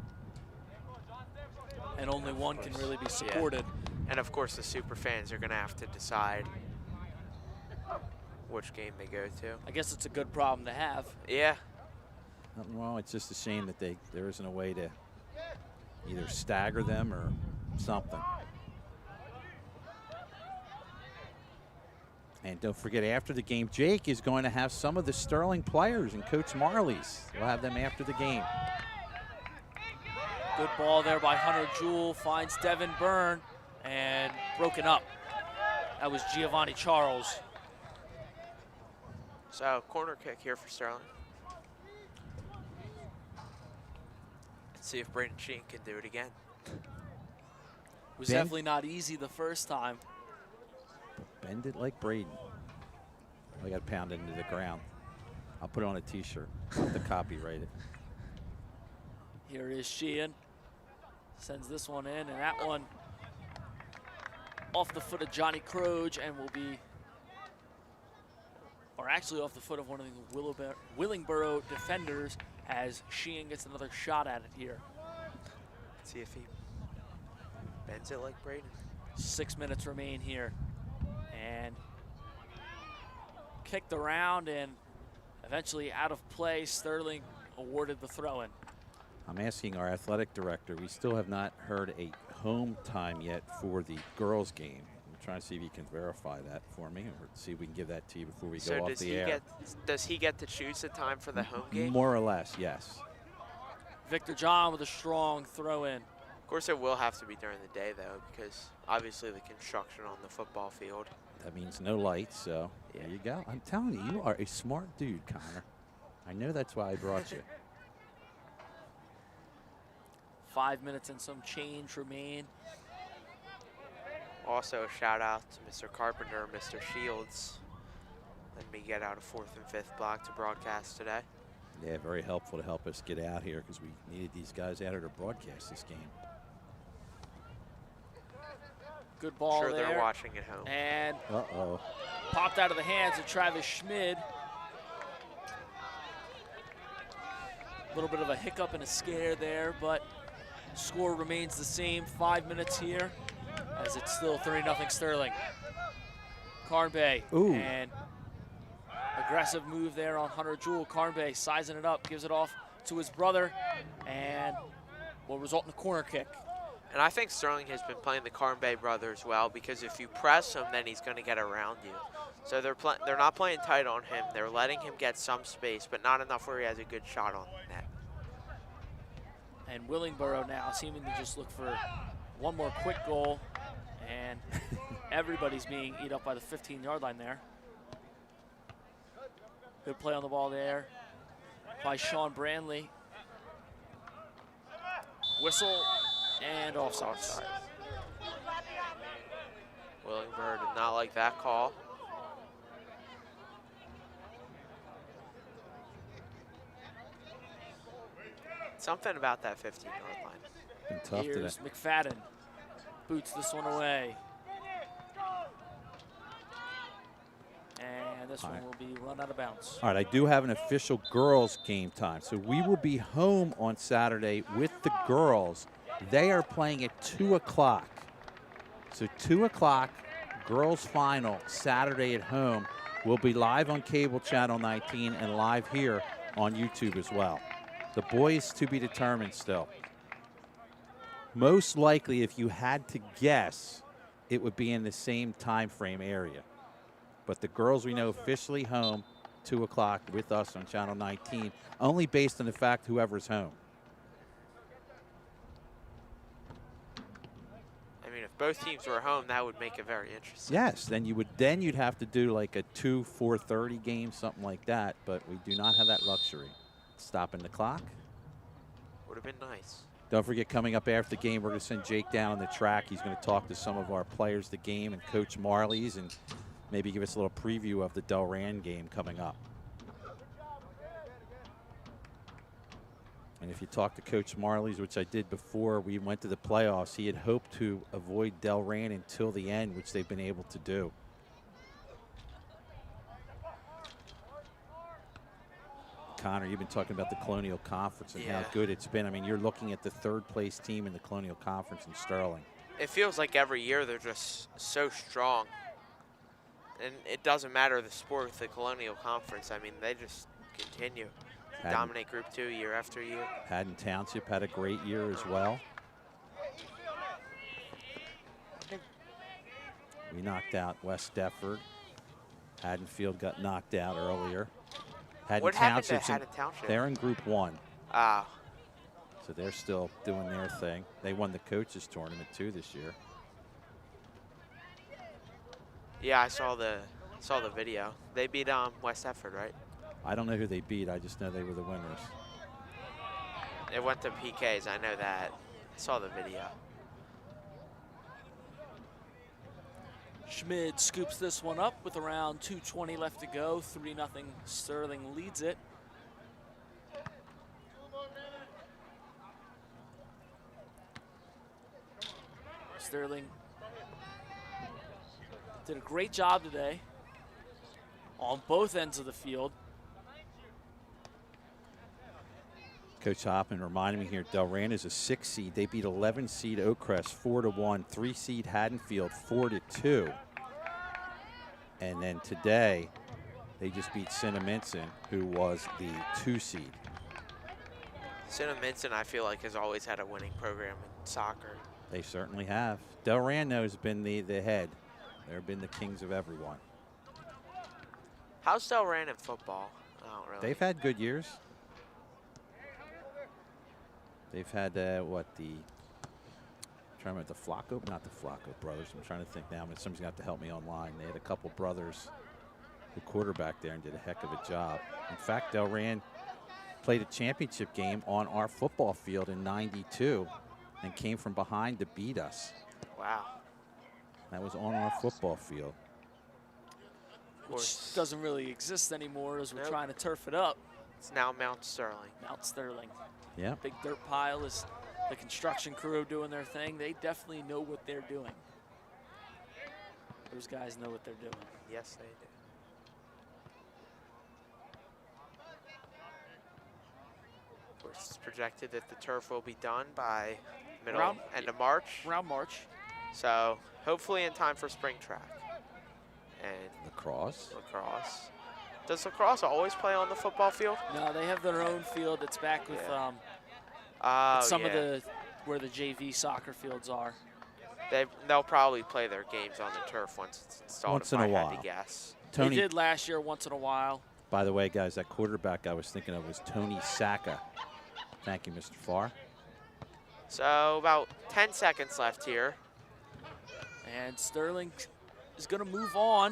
And only one can really be supported. Yeah. And of course, the super fans are going to have to decide which game they go to. I guess it's a good problem to have. Yeah. Nothing wrong. It's just a shame that there isn't a way to either stagger them or something. And don't forget, after the game, Jake is going to have some of the Sterling players and Coach Marley's. We'll have them after the game. Good ball there by Hunter Jewell, finds Devin Byrne, and broken up. That was Giovanni Charles. So corner kick here for Sterling. Let's see if Braden Sheen can do it again. It was definitely not easy the first time. Bend it like Braden. I got pounded into the ground. I'll put it on a T-shirt. I'll have to copyright it. Here is Sheehan. Sends this one in, and that one off the foot of Johnny Croge and will be, or actually off the foot of one of the Willingboro defenders as Sheehan gets another shot at it here. Let's see if he bends it like Braden. 6 minutes remain here. And kicked around and eventually out of play. Sterling awarded the throw-in. I'm asking our athletic director. We still have not heard a home time yet for the girls' game. I'm trying to see if he can verify that for me, or see if we can give that to you before we go off the air. Does he get to choose the time for the home game? More or less, yes. Victor John with a strong throw in. Of course, it will have to be during the day, though, because obviously the construction on the football field. That means no lights, so there you go. I'm telling you, you are a smart dude, Connor. I know that's why I brought you. 5 minutes and some change remain. Also, a shout out to Mr. Carpenter and Mr. Shields. Letting me get out a 4th and 5th block to broadcast today. Yeah, very helpful to help us get out here because we needed these guys out here to broadcast this game. Good ball sure there. They're watching at home. And Uh-oh. popped out of the hands of Travis Schmid. A little bit of a hiccup and a scare there, but score remains the same. 5 minutes here as it's still 3-0 Sterling. Carnbay. Ooh. And aggressive move there on Hunter Jewell. Carnbay sizing it up, gives it off to his brother, and will result in a corner kick. And I think Sterling has been playing the Carnbay brothers well, because if you press him, then he's going to get around you. So they're not playing tight on him. They're letting him get some space, but not enough where he has a good shot on net. And Willingboro now seeming to just look for one more quick goal, and everybody's being eat up by the 15-yard line there. Good play on the ball there by Sean Brandley. Whistle and offside. Willingboro did not like that call. Something about that 15-yard line. Been tough today. Here's McFadden. Boots this one away. And this one will be run out of bounds. All right, I do have an official girls game time. So we will be home on Saturday with the girls. They are playing at 2 o'clock. So 2 o'clock, girls final, Saturday at home. We'll be live on cable channel 19 and live here on YouTube as well. The boys to be determined still. Most likely, if you had to guess, it would be in the same time frame area. But the girls we know officially home, 2 o'clock with us on Channel 19, only based on the fact whoever's home. I mean, if both teams were home, that would make it very interesting. Yes, then you'd have to do like a 4:30 game, something like that. But we do not have that luxury. Stopping the clock. Would have been nice. Don't forget, coming up after the game, we're going to send Jake down on the track. He's going to talk to some of our players, the game, and Coach Marley's, and maybe give us a little preview of the Delran game coming up. And if you talk to Coach Marley's, which I did before we went to the playoffs, he had hoped to avoid Delran until the end, which they've been able to do. Connor, you've been talking about the Colonial Conference and how good it's been. I mean, you're looking at the third-place team in the Colonial Conference in Sterling. It feels like every year they're just so strong. And it doesn't matter the sport with the Colonial Conference. I mean, they just continue to dominate Group 2 year after year. Haddon Township had a great year as well. We knocked out West Deptford. Haddonfield got knocked out earlier. What happened to Haddon Township? They're in Group 1. Ah. So they're still doing their thing. They won the coaches tournament too this year. Yeah, I saw the video. They beat West Deptford, right? I don't know who they beat. I just know they were the winners. It went to PKs. I know that. I saw the video. Schmid scoops this one up with around 2:20 left to go. 3-0 Sterling leads it. Sterling did a great job today on both ends of the field. Coach Hoffman reminded me here, Delran is a 6 seed. They beat 11 seed Oakcrest 4-1, 3 seed Haddonfield 4-2. And then today, they just beat Cinnaminson, who was the 2 seed. Cinnaminson, I feel like, has always had a winning program in soccer. They certainly have. Delran has been the head. They've been the kings of everyone. How's Delran in football? I don't really. They've had good years. They've had what the I'm trying to remember the Flacco, not the Flacco brothers. I'm trying to think now. Somebody's going to have to help me online. They had a couple brothers who quarterback there and did a heck of a job. In fact, Delran played a championship game on our football field in '92 and came from behind to beat us. Wow. That was on our football field. Which doesn't really exist anymore as we're trying to turf it up. It's now Mount Sterling. Mount Sterling. Yeah. Big dirt pile is the construction crew doing their thing. They definitely know what they're doing. Those guys know what they're doing. Yes, they do. Of course, it's projected that the turf will be done by end of March. Around March. So hopefully in time for spring track. And lacrosse. Does lacrosse always play on the football field? No, they have their own field that's back with some of the where the JV soccer fields are. They'll probably play their games on the turf once it's installed. Once in a while. I had to guess. They did last year once in a while. By the way, guys, that quarterback I was thinking of was Tony Sacca. Thank you, Mr. Farr. So about 10 seconds left here. And Sterling is going to move on.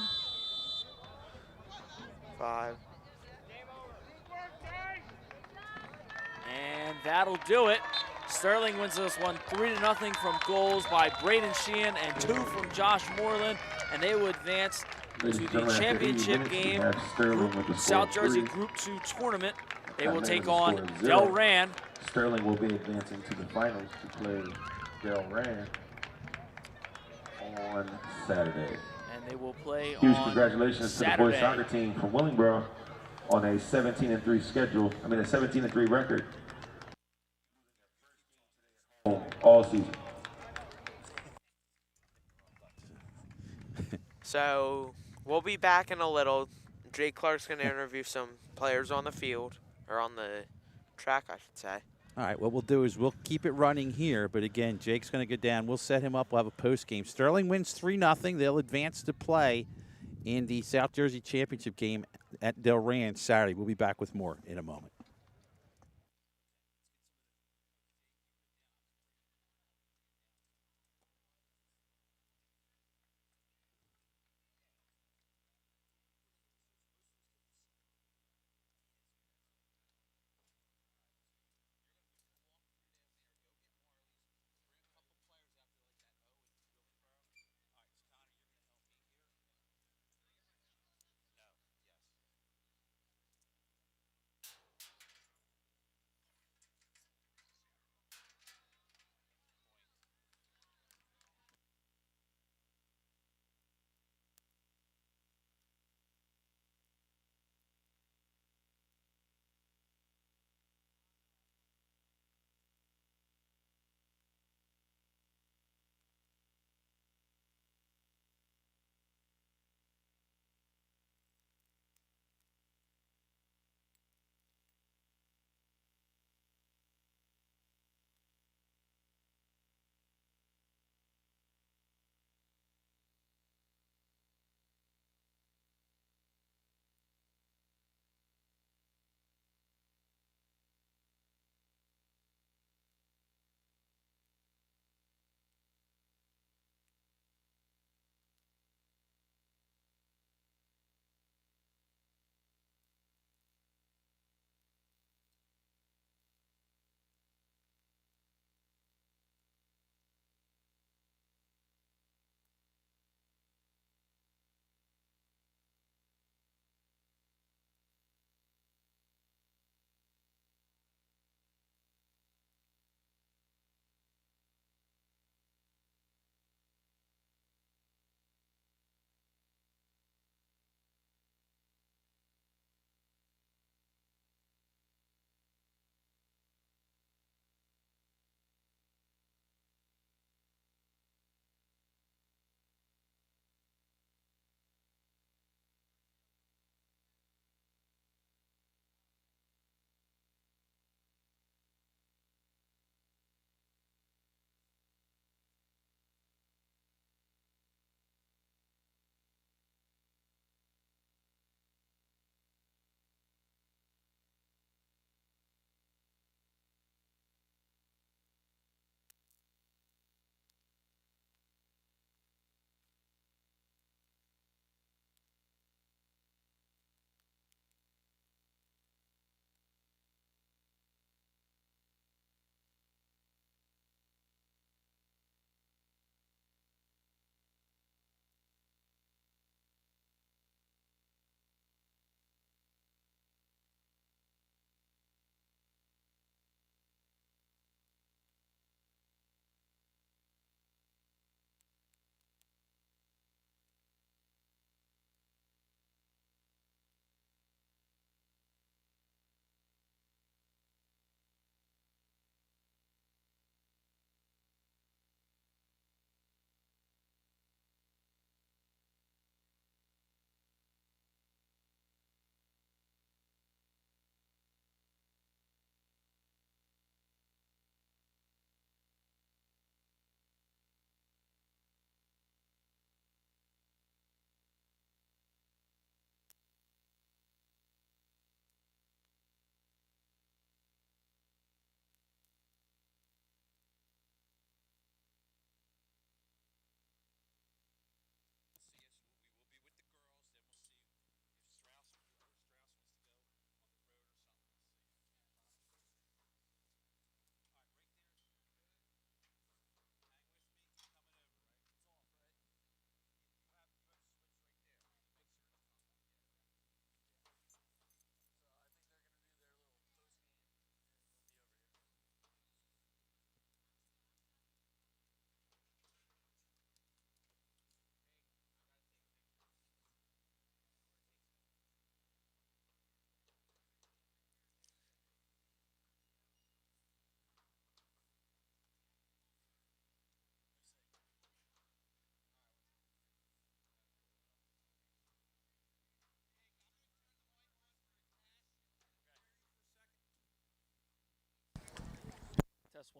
5. And that'll do it. Sterling wins this one 3-0 from goals by Braden Sheehan and 2 from Josh Moreland. And they will advance to the championship game, South Jersey Group 2 tournament. They will take on Delran. Sterling will be advancing to the finals to play Delran on Saturday. And they will play Huge on congratulations Saturday. to the boys soccer team from Willingboro on a 17-3 schedule. I mean a 17-3 record all season. So we'll be back in a little. Jay Clark's going to interview some players on the field, or on the track, I should say. All right, what we'll do is we'll keep it running here, but again, Jake's going to go down. We'll set him up. We'll have a post game. Sterling wins 3-0. They'll advance to play in the South Jersey Championship game at Delran Saturday. We'll be back with more in a moment.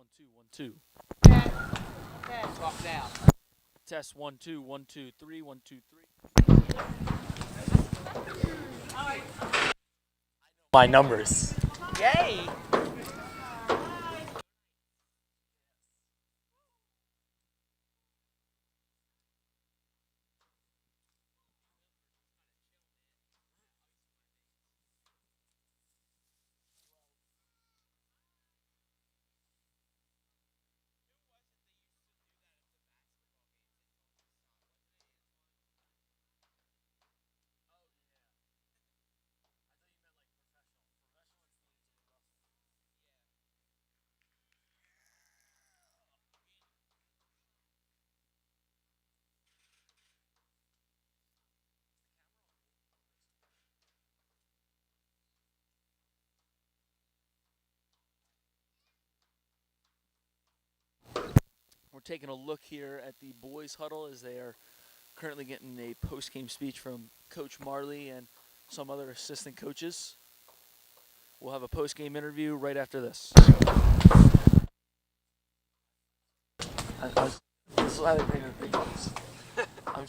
1, 2, 1, 2. Talk now. Test 1, 2, 1, 2, 3, 1, 2, 3. My numbers. Yay! We're taking a look here at the boys' huddle as they are currently getting a post-game speech from Coach Marley and some other assistant coaches. We'll have a post-game interview right after this. This is how they bring the big ones. I'm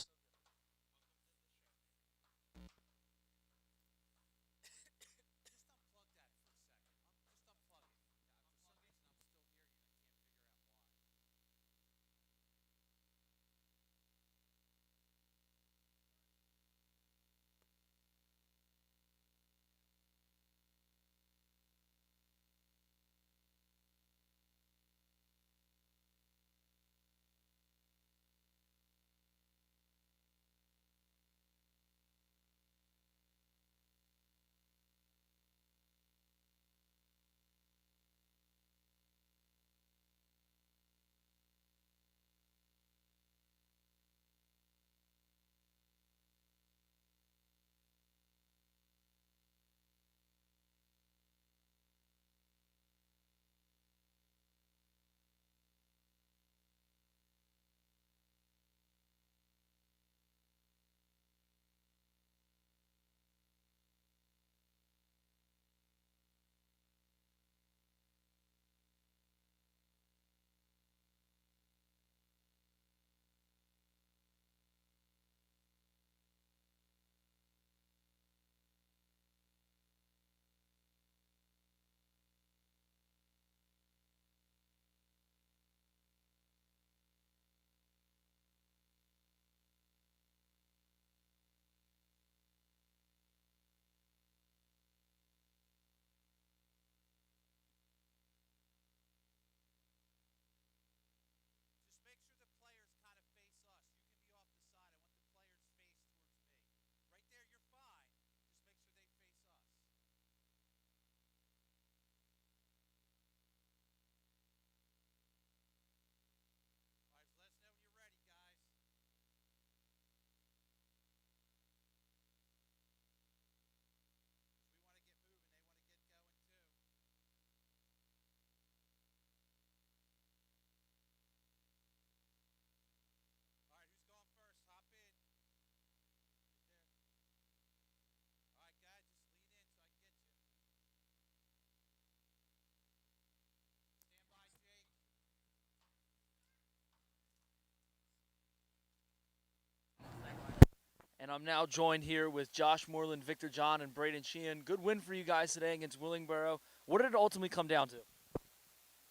And I'm now joined here with Josh Moreland, Victor John, and Braden Sheehan. Good win for you guys today against Willingboro. What did it ultimately come down to?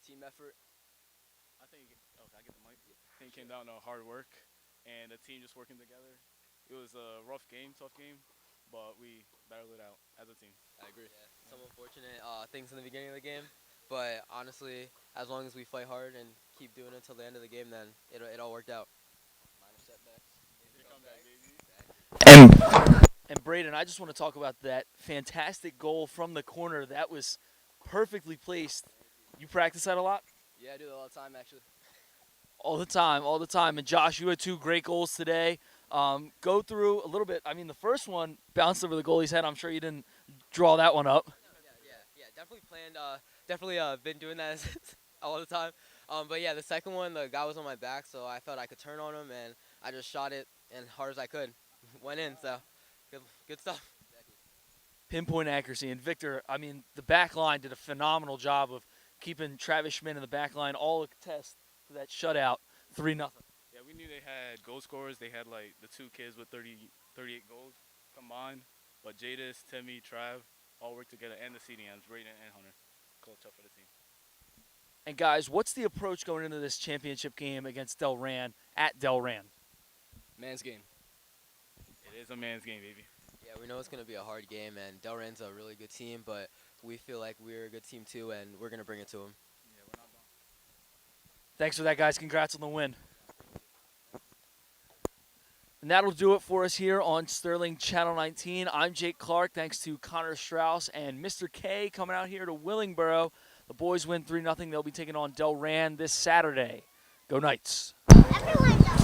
Team effort. I think I get the mic. I think it came down to hard work and the team just working together. It was a rough game, tough game, but we battled it out as a team. I agree. Yeah. Some unfortunate things in the beginning of the game, but honestly, as long as we fight hard and keep doing it until the end of the game, then it all worked out. Minor setbacks. And Braden, I just want to talk about that fantastic goal from the corner. That was perfectly placed. You practice that a lot? Yeah, I do that all the time, actually. All the time, all the time. And Josh, you had 2 great goals today. Go through a little bit. I mean, the first one bounced over the goalie's head. I'm sure you didn't draw that one up. Yeah. Definitely planned. Definitely been doing that all the time. But yeah, the second one, the guy was on my back, so I felt I could turn on him, and I just shot it as hard as I could. Went in, so good stuff. Pinpoint accuracy. And Victor, I mean, the back line did a phenomenal job of keeping Travis Schmidt in the back line, all attest to that shutout, 3-0. Yeah, we knew they had goal scorers. They had like the 2 kids with 38 goals combined. But Jadis, Timmy, Trav all worked together, and the CDMs, Brayden and Hunter, clutch up for the team. And guys, what's the approach going into this championship game against Delran at Delran? Man's game. It is a man's game, baby. Yeah, we know it's going to be a hard game, and Delran's a really good team, but we feel like we're a good team too, and we're going to bring it to them. Yeah, we're not done. Thanks for that, guys. Congrats on the win. And that'll do it for us here on Sterling Channel 19. I'm Jake Clark. Thanks to Connor Strauss and Mr. K coming out here to Willingboro. The boys win 3-0. They'll be taking on Delran this Saturday. Go Knights. Everyone does.